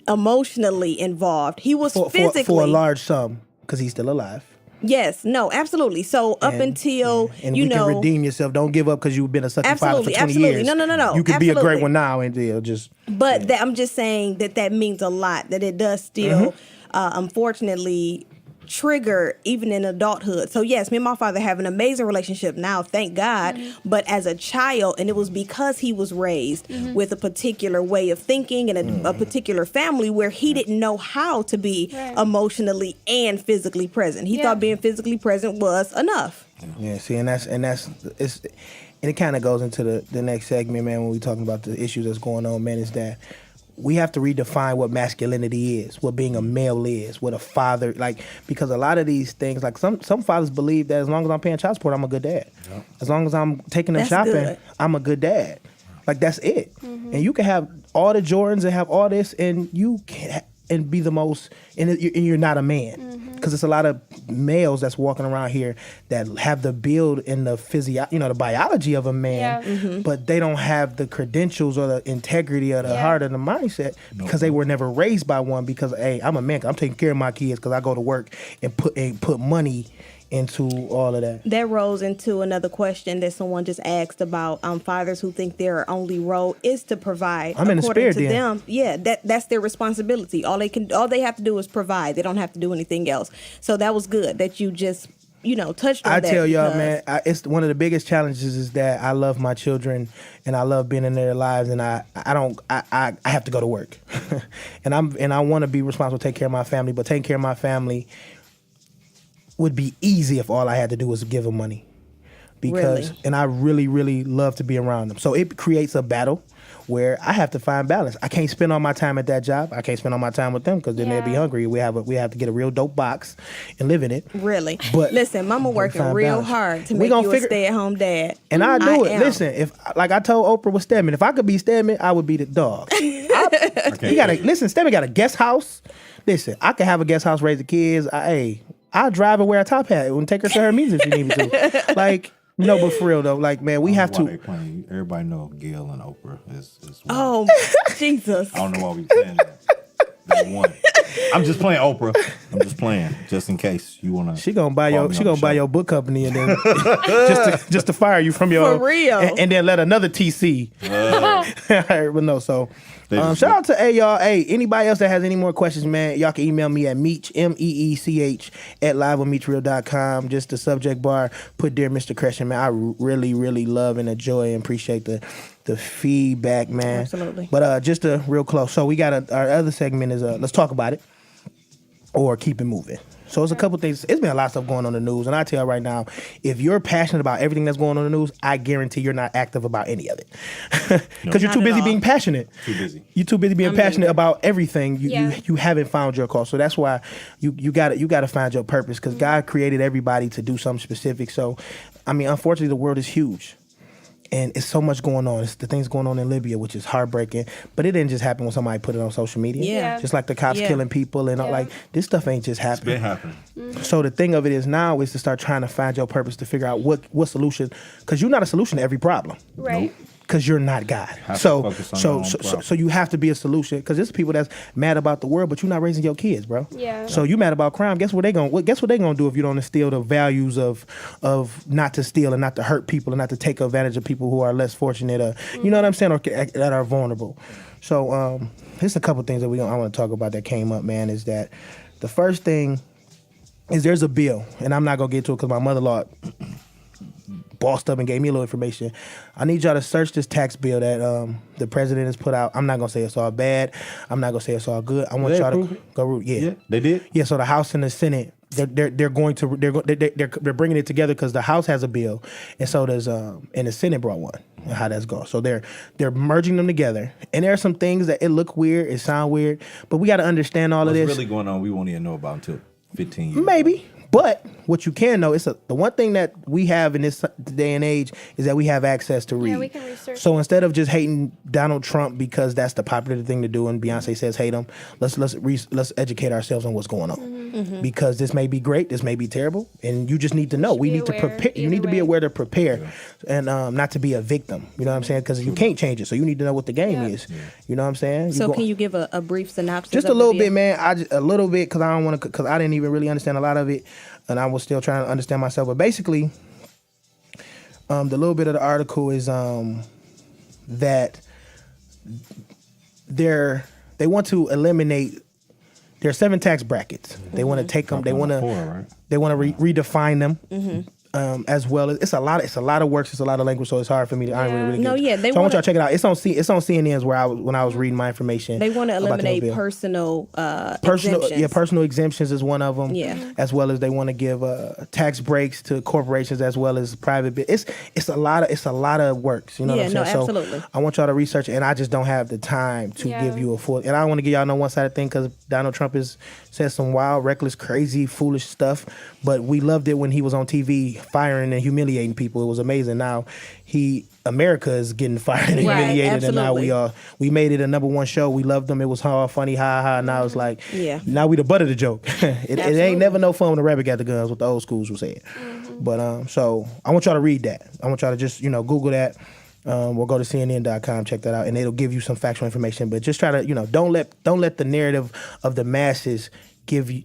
emotionally involved. He was physically for a large sum, because he's still alive. Yes, no, absolutely. So up until And you you know, can redeem yourself. Don't give up because you've been a sucky father for 20 absolutely. years. No. You could be a great Absolutely. one now, and just. But I'm just saying that means a lot. That it does still, unfortunately, trigger even in adulthood. So yes, me and my father have an amazing relationship now, thank God. But as a child, and it was because he was raised with a particular way of thinking and a particular family where he didn't know how to be emotionally and physically present. He thought being physically present was enough. Yeah, see, and it kind of goes into the next segment, man, when we talking about the issues that's going on, man, is that we have to redefine what masculinity is, what being a male is, what a father, like, because a lot of these things, like some fathers believe that as long as I'm paying child support, I'm a good dad. Yep. As long as I'm taking them shopping, good. I'm a good dad. Like, that's it. And you can have all the Jordans and have all this, and you can and be the most, and you're not a man. Because it's a lot of males that's walking around here that have the build and the the biology of a man, but they don't have the credentials or the integrity or the heart or the mindset because they were never raised by one. Because hey, I'm a man, I'm taking care of my kids because I go to work and put money into all of that. That rolls into another question that someone just asked about fathers who think their only role is to provide. I'm in the spirit to them, that's their responsibility. All they have to do is provide. They don't have to do anything else. So that was good that you just touched on that. I tell y'all, man, it's one of the biggest challenges is that I love my children and I love being in their lives, and I have to go to work, and I want to be responsible, take care of my family, but taking care of my family would be easy if all I had to do was give them money. And I really, really love to be around them. So it creates a battle where I have to find balance. I can't spend all my time at that job. I can't spend all my time with them because then they'll be hungry. We have to get a real dope box and live in it. Really? But listen, mama working real hard to make you a stay-at-home dad. And I do it. Listen, if like I told Oprah with Stedman, if I could be Stedman, I would be the dog. Stedman got a guest house. Listen, I could have a guest house, raise the kids. I'll drive and wear a top hat and take her to her music if she need me to. Like, no, but for real though, like, man, we have to. Everybody know Gail and Oprah is one. Jesus. I don't know why we playing that. They're one. I'm just playing Oprah. I'm just playing, just in case you wanna. She gonna buy your book company and then just to fire you from your for real, and then let another TC. But no, so. Shout out to y'all. Hey, anybody else that has any more questions, man, y'all can email me at Meech, MEECH @LiveWithMeechReal.com. Just the subject bar, put Dear Mr. Crescent, man. I really, really love and enjoy and appreciate the feedback, man. Absolutely. But just a real close. So we got our other segment is let's talk about it or keep it moving. So it's a couple things. It's been a lot of stuff going on in the news. And I tell you right now, if you're passionate about everything that's going on in the news, I guarantee you're not active about any of it. Because you're too busy being passionate. Too busy. You're too busy being passionate about everything. You haven't found your call. So that's why you got to find your purpose. Because God created everybody to do something specific. So, I mean, unfortunately, the world is huge. And it's so much going on. It's the things going on in Libya, which is heartbreaking. But it didn't just happen when somebody put it on social media. Yeah. Just like the cops killing people and like this stuff ain't just happening. It's been happening. Mm-hmm. So the thing of it is now is to start trying to find your purpose to figure out what solution, because you're not a solution to every problem. Right. Nope. Because you're not God. So you have to be a solution. Because there's people that's mad about the world, but you're not raising your kids, bro. Yeah. So you mad about crime. Guess what they gonna do if you don't instill the values of not to steal and not to hurt people and not to take advantage of people who are less fortunate, you know what I'm saying, or that are vulnerable. So here's a couple things that I want to talk about that came up, man. Is that the first thing is there's a bill, and I'm not gonna get to it because my mother-in-law bossed up and gave me a little information. I need y'all to search this tax bill that the president has put out. I'm not gonna say it's all bad. I'm not gonna say it's all good. I want y'all to go. Yeah, they did. Yeah, so the House and the Senate, they're bringing it together because the House has a bill, and so does and the Senate brought one. And how that's going. So they're merging them together, and there are some things that it look weird, it sound weird, but we got to understand all of this. What's really going on? We won't even know about until 15 years. Maybe. But what you can know is the one thing that we have in this day and age is that we have access to read. Yeah, we can research. So instead of just hating Donald Trump because that's the popular thing to do and Beyonce says hate him, let's educate ourselves on what's going on. Mm-hmm. Because this may be great, this may be terrible, and you just need to know. We need to prepare. You need to be aware to prepare, and not to be a victim. You know what I'm saying? Because you can't change it, so you need to know what the game is. You know what I'm saying? So can you give a brief synopsis? Just a little bit, man. A little bit because I don't want to. Because I didn't even really understand a lot of it. And I was still trying to understand myself. But basically, the little bit of the article is that they want to eliminate there's 7 tax brackets. They want to take them. They want to redefine them. As well as it's a lot of works, it's a lot of language, so it's hard for me to. I don't really No, yeah, so I want y'all to check it out. It's on CNN's where when I was reading my information. They want to eliminate personal exemptions. Personal exemptions is one of them. Yeah, as well as they want to give tax breaks to corporations as well as private. It's a lot of works. You know what I'm saying? Absolutely. So I want y'all to research it, and I just don't have the time to give you a full. And I don't want to give y'all no one-sided thing because Donald Trump has said some wild, reckless, crazy, foolish stuff. But we loved it when he was on TV firing and humiliating people. It was amazing. Now America is getting fired and humiliated, and now we made it a #1 show. We loved them. It was hard, funny, ha. Now it's like, now we the butt of the joke. it ain't never no fun when the rabbit got the guns, what the old schools were saying. But so I want y'all to read that. I want y'all to just Google that. We'll go to CNN.com, check that out, and it'll give you some factual information. But just try to don't let the narrative of the masses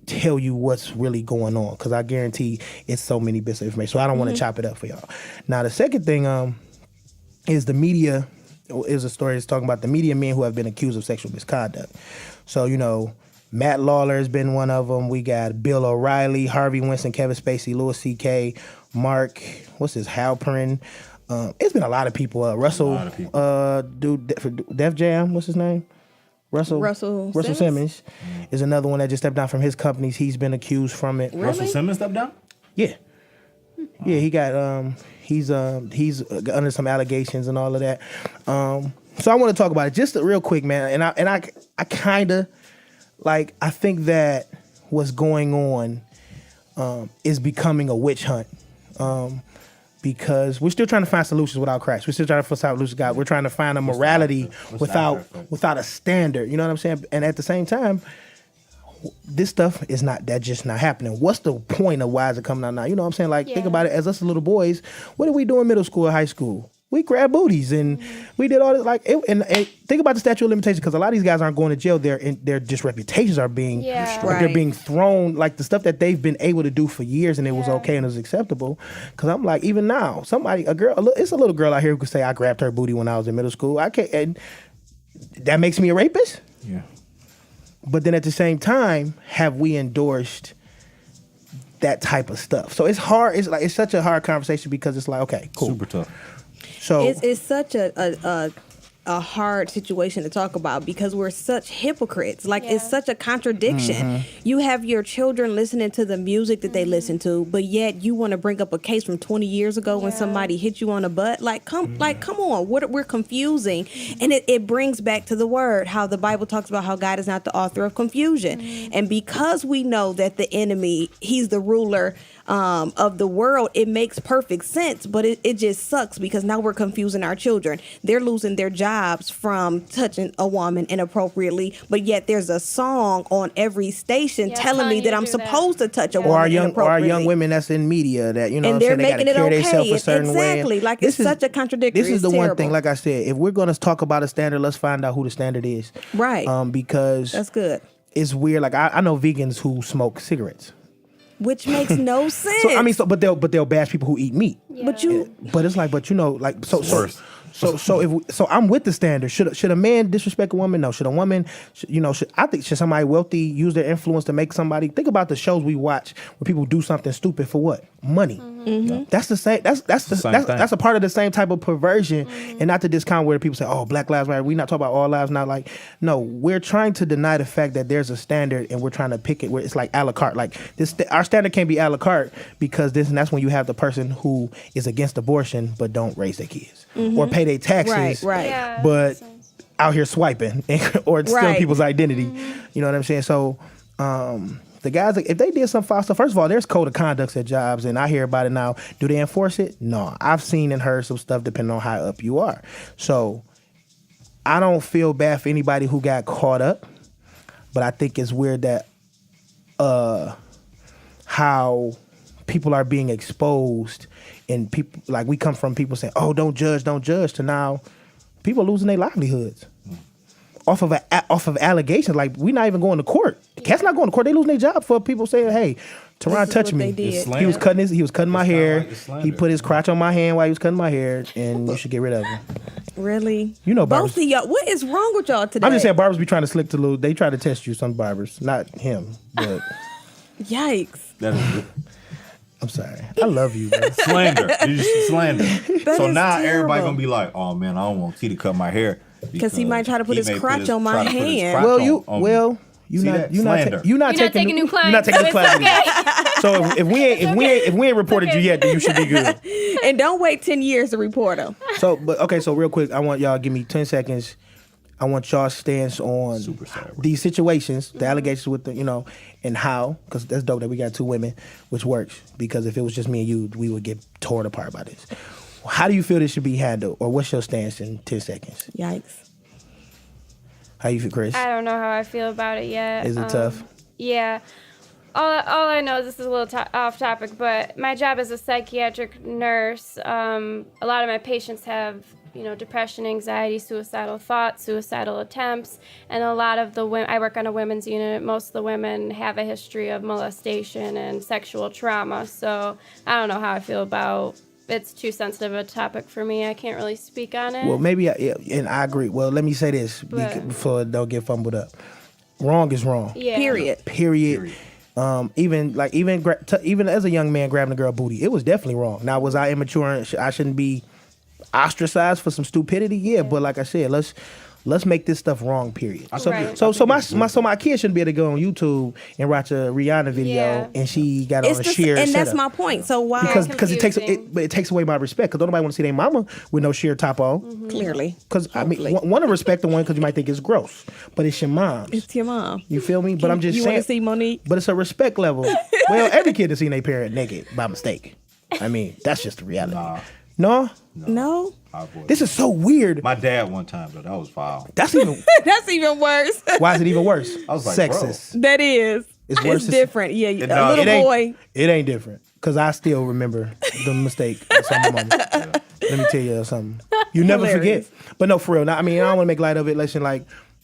tell you what's really going on, because I guarantee it's so many bits of information. So I don't want to chop it up for y'all. Now the second thing is the media. Is a story that's talking about the media men who have been accused of sexual misconduct. So Matt Lawler has been one of them. We got Bill O'Reilly, Harvey Weinstein, Kevin Spacey, Louis C.K., Mark, Halperin. It's been a lot of people. Russell, dude for Def Jam, what's his name? Russell Simmons is another one that just stepped down from his companies. He's been accused from it. Really? Russell Simmons stepped down? Yeah. Yeah, he got he's under some allegations and all of that. So I want to talk about it just real quick, man. And I kind of I think that what's going on is becoming a witch hunt. Because we're still trying to find solutions without Christ. We're still trying to find solutions, God. We're trying to find a morality without a standard. You know what I'm saying? And at the same time, this stuff is just not happening. What's the point of why is it coming out now? You know what I'm saying? Think about it. As us little boys, what did we do in middle school or high school? We grabbed booties and we did all this. And think about the statute of limitations, because a lot of these guys aren't going to jail. Their just reputations are being destroyed. They're being thrown, the stuff that they've been able to do for years and it was okay and it was acceptable. Because I'm like, even now, it's a little girl out here who could say I grabbed her booty when I was in middle school. I can't, and that makes me a rapist. Yeah. But then at the same time, have we endorsed that type of stuff? So it's hard. It's such a hard conversation because it's like, okay, cool. Super tough. So it's such a hard situation to talk about because we're such hypocrites. It's such a contradiction. You have your children listening to the music that they listen to, but yet you want to bring up a case from 20 years ago when somebody hit you on the butt. Come on. We're confusing. And it brings back to the word, how the Bible talks about how God is not the author of confusion. And because we know that the enemy, he's the ruler of the world, it makes perfect sense, but it just sucks because now we're confusing our children. They're losing their jobs from touching a woman inappropriately, but yet there's a song on every station telling me that I'm supposed to touch a woman inappropriately. Or our young women that's in media that, and they're making it okay. A certain exactly. way. It's such a contradictory. This is the one thing, like I said, if we're going to talk about a standard, let's find out who the standard is. Right. Because that's good. It's weird. I know vegans who smoke cigarettes. Which makes no sense. But they'll bash people who eat meat. Yeah. But it's so I'm with the standard. Should a man disrespect a woman? No. Should a woman? Should somebody wealthy use their influence to make somebody? Think about the shows we watch where people do something stupid for what? Money. Mm-hmm. That's the same. That's a part of the same type of perversion. And not to discount where people say, "Oh, Black Lives Matter." We're not talking about all lives. Not no. We're trying to deny the fact that there's a standard, and we're trying to pick it where it's like a la carte. Our standard can't be a la carte because that's when you have the person who is against abortion but don't raise their kids or pay their taxes, right. Yeah, but out here swiping or stealing people's identity. You know what I'm saying? So the guys, if they did some foul stuff, first of all, there's code of conducts at jobs, and I hear about it now. Do they enforce it? No. I've seen and heard some stuff depending on how up you are. So I don't feel bad for anybody who got caught up, but I think it's weird that how people are being exposed, and people we come from people saying, "Oh, don't judge," to now people losing their livelihoods off of allegations. We're not even going to court. The cat's not going to court. They losing their job for people saying, "Hey, Teron touched me. He was cutting my hair. He put his crotch on my hand while he was cutting my hair, and you should get rid of him." Really? You know, both barbers. of y'all. What is wrong with y'all today? I'm just saying, barbers be trying to slick to lose. They try to test you, some barbers, not him. But Yikes! That is I'm sorry. I love you, bro. slander. You just slander. So is now terrible. everybody gonna be like, "Oh man, I don't want T to cut my hair Because he might try to put he his may crotch on my try to put his hand." crotch Well, on me." you're See not that? you're not Slander. you're not You're not taking new You're clients, not taking new so it's clients. So if we ain't reported you yet, then you should be good. And don't wait 10 years to report them. So real quick, I want y'all to give me 10 seconds. I want y'all's stance on these situations, the allegations with the, and how, because that's dope that we got two women, which works. Because if it was just me and you, we would get torn apart by this. How do you feel this should be handled, or what's your stance in 10 seconds? Yikes. How you feel, Chris? I don't know how I feel about it yet. Is it tough? Yeah. All I know is this is a little off topic, but my job as a psychiatric nurse, a lot of my patients have, depression, anxiety, suicidal thoughts, suicidal attempts, and a lot of the women, I work on a women's unit, most of the women have a history of molestation and sexual trauma, so I don't know how I feel about it's too sensitive a topic for me. I can't really speak on it. Well, maybe, and I agree. Well, let me say this before it don't get fumbled up. Wrong is wrong. Yeah. Period. Even as a young man grabbing a girl booty, it was definitely wrong. Now, was I immature and I shouldn't be ostracized for some stupidity? Yeah, but like I said, let's make this stuff wrong. Period. So my kid shouldn't be able to go on YouTube and watch a Rihanna video and she got on a sheer and setup. that's my point. So why? Because it takes away my respect. Because nobody want to see their mama with no sheer top on. Mm-hmm. Clearly. Because I mean, want to respect the one because you might think it's gross, but it's your mom's. It's your mom. You feel me? But I'm just saying. You want to see Monique? But it's a respect level. Well, every kid has seen their parent naked by mistake. I mean, that's just the reality. No. This is so weird. My dad one time though, that was foul. That's even That's even worse. Why is it even worse? I was like, sexist. That is. It's worse. It's different. Yeah, No, a little boy. It ain't different. Because I still remember the mistake. Let me tell you something. You never forget. But no, for real. I don't want to make light of it. Listen,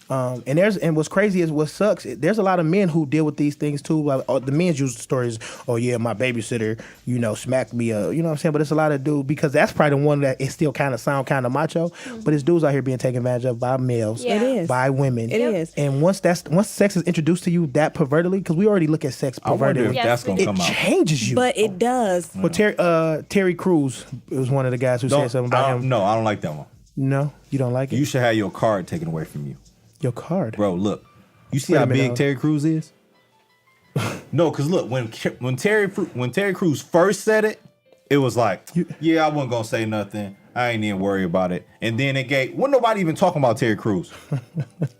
and what's crazy is what sucks. There's a lot of men who deal with these things too. Like, the men's use stories. Oh yeah, my babysitter, smacked me. You know what I'm saying? But it's a lot of dudes because that's probably the one that it still kind of sound kind of macho. But it's dudes out here being taken advantage of by males. Yeah. It is. By women. It is. And once sex is introduced to you that pervertedly, because we already look at sex I wonder perverted. if Yes, that's gonna It come out. changes you. But it does. Well, Terry Crews was one of the guys who said something about him. No, I don't like that one. No, you don't like it? You should have your card taken away from you. Your card? Bro, look. You see Wait a how minute, big Terry Crews is? No, because look, when Terry Crews first said it, it was like, I wasn't going to say nothing. I ain't even worry about it. And then wasn't nobody even talking about Terry Crews.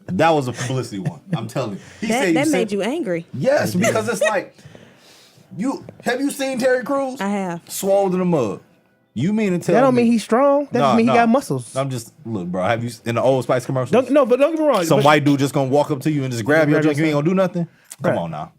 That was a publicity one. I'm telling you. That made you angry. Yes, because it's like, have you seen Terry Crews? I have. Swole in the mug. You mean to tell me? That don't mean he's strong. That just mean he got muscles. I'm just, look, bro, have you, in the Old Spice commercials? But don't get me wrong. Some white dude just gonna walk up to you and just grab your junk. You ain't gonna do nothing? Come Right. on now.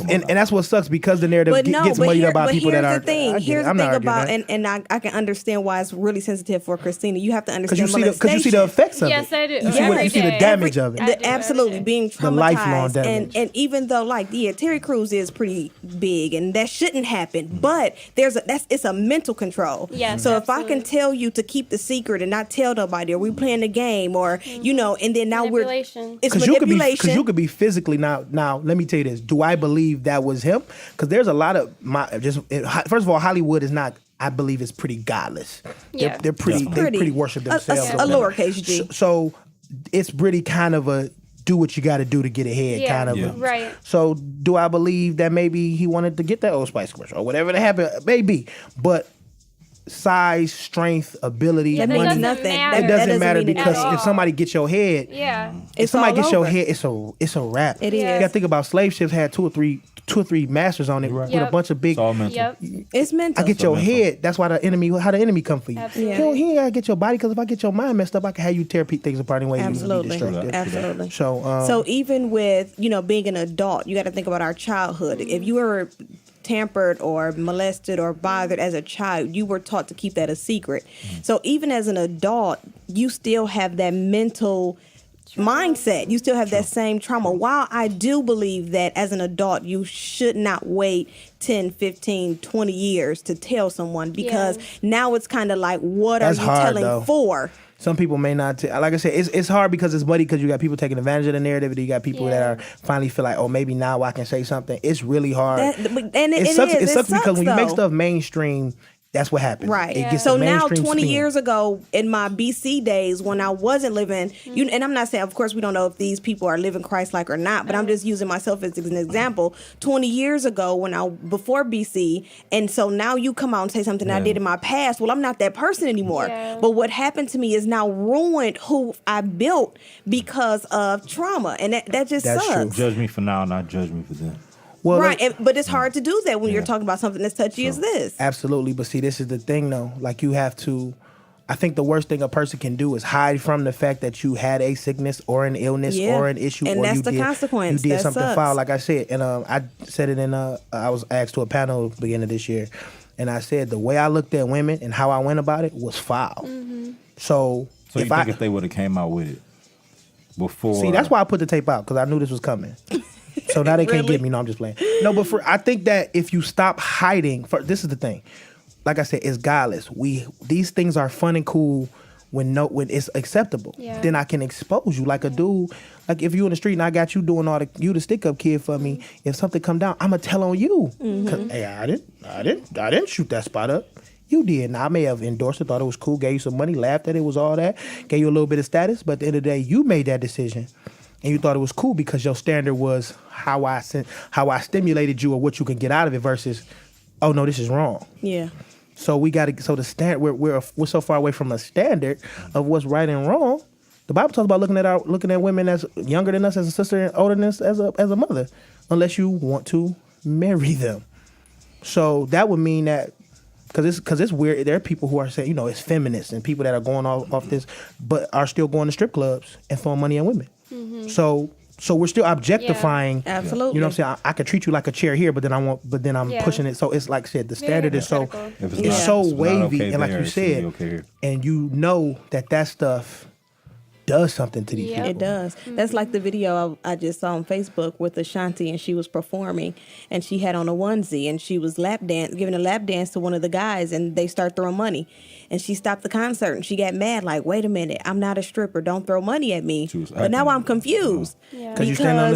And that's what sucks because the narrative gets muddied up by people that are. Here's the thing about, and I can understand why it's really sensitive for Christina. You have to understand because you see the effects of it. Yes, I do. You see the damage of it. Absolutely, being traumatized. The lifelong damage. And even though, Terry Crews is pretty big, and that shouldn't happen, but it's a mental control. Yes, so absolutely. if I can tell you to keep the secret and not tell nobody, or we playing the game, or and then now it's manipulation. Because you could be physically now. Let me tell you this: do I believe that was him? Because there's a lot of first of all, Hollywood is not. I believe it's pretty godless. Yeah. They're pretty worship themselves. A lowercase g. So it's really kind of a do what you got to do to get ahead kind of. Yeah. Right. So do I believe that maybe he wanted to get that Old Spice commercial or whatever that happened? Maybe, but size, strength, ability, Yeah, that money. doesn't nothing. matter. It doesn't matter mean because at if all. somebody gets your head, Yeah. if somebody all gets your over. head, it's a wrap. It You is. got to think about slave ships had two or three masters on it with a Yep. bunch of big. It's all mental. Yep. It's mental. I get your head. That's why how the enemy come for you. Absolutely. He ain't gotta get your body because if I get your mind messed up, I can have you tear things apart in ways you Absolutely. be destructive. Absolutely. So even with being an adult, you got to think about our childhood. If you were tampered or molested or bothered as a child, you were taught to keep that a secret. So even as an adult, you still have that mental mindset. You still have that same trauma. While I do believe that as an adult, you should not wait 10, 15, 20 years to tell someone, because now it's kind of like, what That's are you hard, telling though. for? Some people may not. Like I said, it's hard because it's muddy because you got people taking advantage of the narrative, and you got people that are finally feel like, oh, maybe now I can say something. It's really hard. It sucks because when you make though. stuff mainstream, that's what happens. Right. It gets So the now, mainstream 20 spin. years ago, in my BC days, when I wasn't living, and I'm not saying, of course, we don't know if these people are living Christ-like or not, but I'm just using myself as an example. 20 years ago, before BC, and so now you come out and say something I did in my past. Well, I'm not that person anymore. Yeah. But what happened to me is now ruined who I built because of trauma, and that just That's sucks. true. Judge me for now, not judge me for then. Well, Right, but it's hard to do that when you're talking about something as touchy as this. Absolutely, but see, this is the thing, though. Like, you have to. I think the worst thing a person can do is hide from the fact that you had a sickness or an illness or an issue, and or that's you the did, consequence. You did That something sucks. foul, like I said, and I said it in. I was asked to a panel at the beginning of this year, and I said the way I looked at women and how I went about it was foul. So So you think if they would have came out with it before? See, that's why I put the tape out, because I knew this was coming. So now they can't get me. No, I'm just playing. No, but I think that if you stop hiding, this is the thing. Like I said, it's godless. These things are fun and cool when it's acceptable. Yeah. Then I can expose you like a dude. Like if you in the street and I got you doing you the stick up kid for me. If something come down, I'ma tell on you. 'Cause, hey, I didn't shoot that spot up. You did. Now, I may have endorsed it, thought it was cool, gave you some money, laughed at it, was all that, gave you a little bit of status. But at the end of the day, you made that decision. And you thought it was cool because your standard was how I stimulated you or what you can get out of it versus, oh no, this is wrong. Yeah. So the standard we're so far away from a standard of what's right and wrong. The Bible talks about looking at women as younger than us as a sister and older than us as a mother, unless you want to marry them. So that would mean that because it's weird. There are people who are saying, it's feminists and people that are going off this, but are still going to strip clubs and throwing money at women. So we're still objectifying. Yeah, absolutely. You know what I'm saying? I could treat you like a chair here, but then I'm pushing it. So it's like I said, the standard is so wavy, okay and like there, you it should be said, okay here. and you know that stuff does something to these people. It does. That's like the video I just saw on Facebook with Ashanti, and she was performing, and she had on a onesie, and she was giving a lap dance to one of the guys, and they start throwing money. And she stopped the concert, and she got mad, like, wait a minute, I'm not a stripper. Don't throw money at me. But now I'm confused. Because you're standing on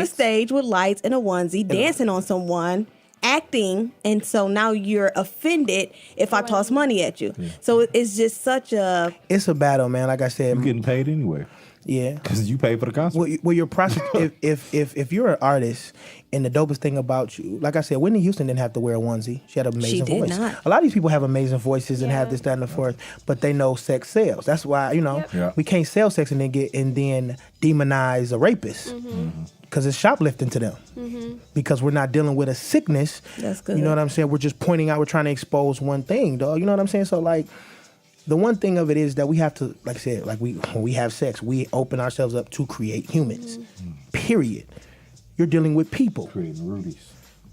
the stage with lights in a onesie, dancing on someone, acting, and so now you're offended if I toss money at you. Yeah. So it's just such a... It's a battle, man. Like I said... You're getting paid anyway. Yeah. Because you pay for the concert. Well, you're if you're an artist, and the dopest thing about you, like I said, Whitney Houston didn't have to wear a onesie. She had an amazing voice. Not. A lot of these people have amazing voices and have this, that, and the fourth, but they know sex sells. That's why, we can't sell sex and then demonize a rapist. Because it's shoplifting to them. Because we're not dealing with a sickness. That's good. You know what I'm saying? We're just pointing out, we're trying to expose one thing, dog. You know what I'm saying? So, like, the one thing of it is that we have to, like I said, when we have sex, we open ourselves up to create humans. Period. You're dealing with people.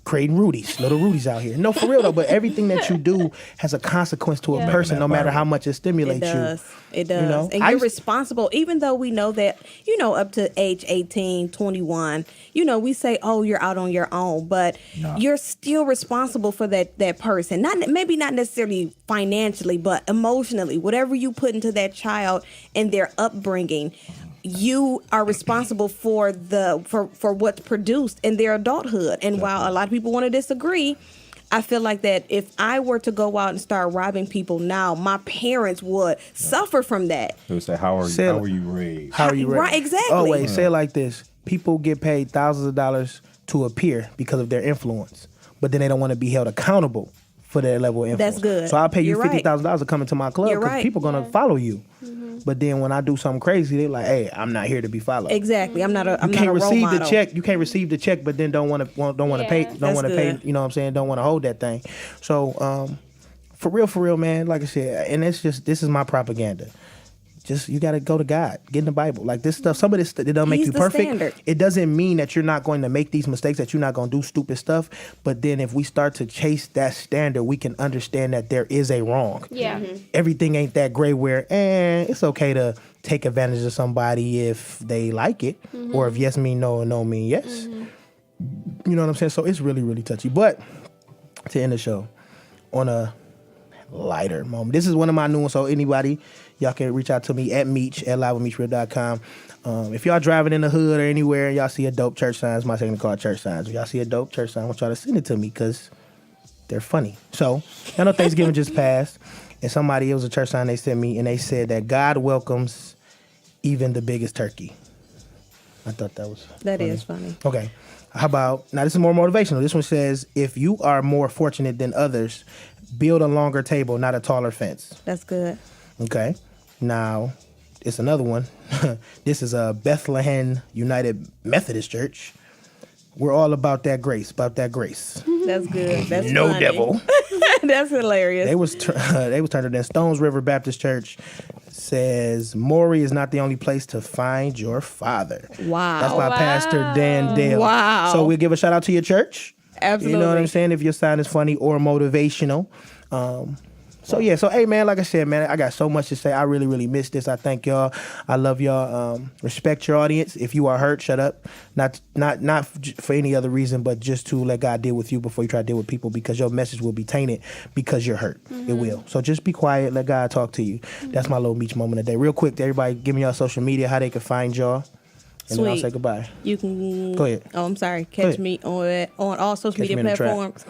Creating Rudies, little Rudies out here. No, for real though, but everything that you do has a consequence to a person, no matter how much it stimulates you. It does. And you're responsible, even though we know that, up to age 18, 21, we say, oh, you're out on your own, but you're still responsible for that person. Maybe not necessarily financially, but emotionally. Whatever you put into that child and their upbringing, you are responsible for what's produced in their adulthood. And while a lot of people want to disagree, I feel like that if I were to go out and start robbing people now, my parents would suffer from that. They would say, how are you raised? How are you raised? Right, exactly. Oh, wait, say it like this. People get paid thousands of dollars to appear because of their influence, but then they don't want to be held accountable for their level of influence. That's good. So I'll pay you You're $50,000 to come into my club because people are going to follow you. But then when I do something crazy, they're like, "Hey, I'm not here to be followed." Exactly. I'm not a role the model. check. You can't receive the check, but then don't want to pay. Don't want to pay. You know what I'm saying? Don't want to hold that thing. So for real, man. Like I said, and this is my propaganda. just you got to go to God, get in the Bible. Like this stuff, some of this stuff, it doesn't make He's you the perfect. standard. It doesn't mean that you're not going to make these mistakes, that you're not going to do stupid stuff. But then if we start to chase that standard, we can understand that there is a wrong. Yeah. Everything ain't that great where, it's okay to take advantage of somebody if they like it. Or if yes mean no and no mean yes. You know what I'm saying? So it's really, really touchy. But to end the show on a lighter moment. This is one of my new ones, so anybody, y'all can reach out to me at Meech, at LwMR.com. If y'all driving in the hood or anywhere and y'all see a dope church sign, it's my second called church signs. If y'all see a dope church sign, I want y'all to send it to me because they're funny. So, I know Thanksgiving just passed, and it was a church sign they sent me, and they said that God welcomes even the biggest turkey. I thought that was That funny. is funny. Okay. How about, now this is more motivational. This one says, if you are more fortunate than others, build a longer table, not a taller fence. That's good. Okay. Now, it's another one. This is a Bethlehem United Methodist Church. We're all about that grace, That's good. That's No funny. devil. That's hilarious. They was turned in Stones River Baptist Church. Says Maury is not the only place to find your father. Wow. That's by Pastor Dan Dale. Wow. So we'll give a shout out to your church. Absolutely. You know what I'm saying? If your sign is funny or motivational. So hey man, like I said, man, I got so much to say. I really, really miss this. I thank y'all. I love y'all. Respect your audience. If you are hurt, shut up. Not for any other reason, but just to let God deal with you before you try to deal with people, because your message will be tainted because you're hurt. It will. So just be quiet. Let God talk to you. That's my little Meech moment of the day. Real quick, to everybody, give me y'all social media, how they can find y'all. And then I'll say goodbye. You can Go ahead. Oh, I'm sorry. Catch me on all social media me in the trap. platforms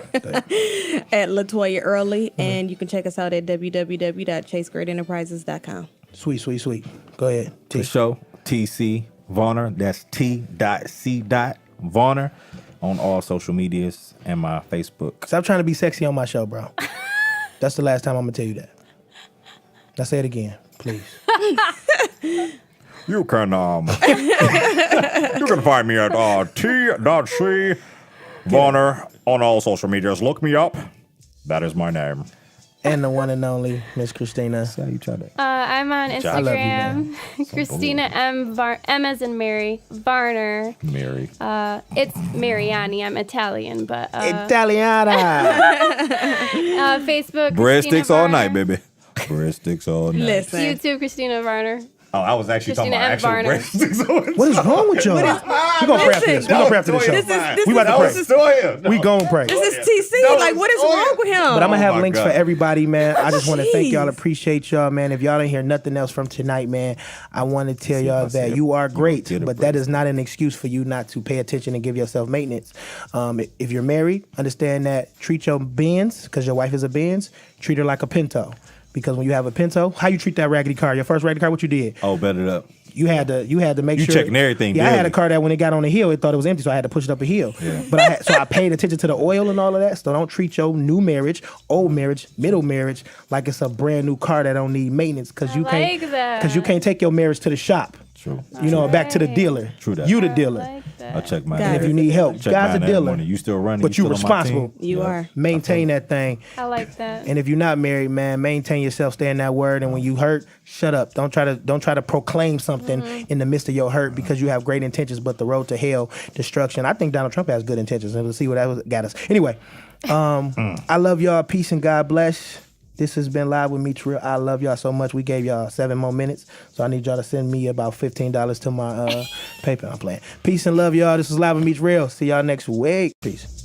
at LaToya Early, and you can check us out at www.chasegreatenterprises.com. Sweet. Go ahead. T. The show, TC Varner. That's T.C. Varner on all social medias and my Facebook. Stop trying to be sexy on my show, bro. That's the last time I'm going to tell you that. Now say it again, please. You can you can find me at T.C. Varner on all social medias. Look me up. That is my name. And the one and only Miss Christina. How you try that? I'm on I love you, Instagram. Christina M. M as in Mary. Varner. Mary. It's Mariani. I'm Italian, but Italiana. Facebook. Breadsticks Christina all Varner. night, baby. Breadsticks all night. Listen. YouTube Christina Varner. Oh, I was actually Christina talking about M. actual Varner. breadsticks. What is wrong with y'all? We're going to pray after this. We're going to pray after the show. This is- We about to this pray. is- We going to pray. This is TC. Like, what is wrong with him? But I'm going to have my links God. for everybody, man. I just want to thank y'all. Jeez. Appreciate y'all, man. If y'all didn't hear nothing else from tonight, man, I want to tell y'all if I that see you are great, get a but that is not an excuse for you not to pay attention and give yourself maintenance. If you're married, understand that. Treat your Benz, because your wife is a Benz, treat her like a Pinto. Because when you have a Pinto, how you treat that raggedy car? Your first raggedy car, what you did? Oh, bet it up. You had to make You sure. checking everything Yeah, I had daily. a car that when it got on the hill, it thought it was empty, so I had to push it up a hill. Yeah. But I paid attention to the oil and all of that. So don't treat your new marriage, old marriage, middle marriage like it's a brand new car that don't need maintenance, because you like can't that. because you can't take your marriage to the shop. True. You know, back to the Right. dealer. True that. You the I dealer. like that. I check mine. And if you need help, Check God's a mine every dealer. morning. You still running? But you still on my responsible. team? You Yeah. are. Maintain that thing. I like that. And if you're not married, man, maintain yourself, stay in that word. And when you hurt, shut up. Don't try to proclaim something in the midst of your hurt, because you have great intentions, but the road to hell, destruction. I think Donald Trump has good intentions, and we'll see what that got us. Anyway, I love y'all. Peace and God bless. This has been Live with Meech Real. I love y'all so much. We gave y'all 7 more minutes, so I need y'all to send me about $15 to my PayPal. I'm playing. Peace and love, y'all. This is Live with Meech Real. See y'all next week. Peace.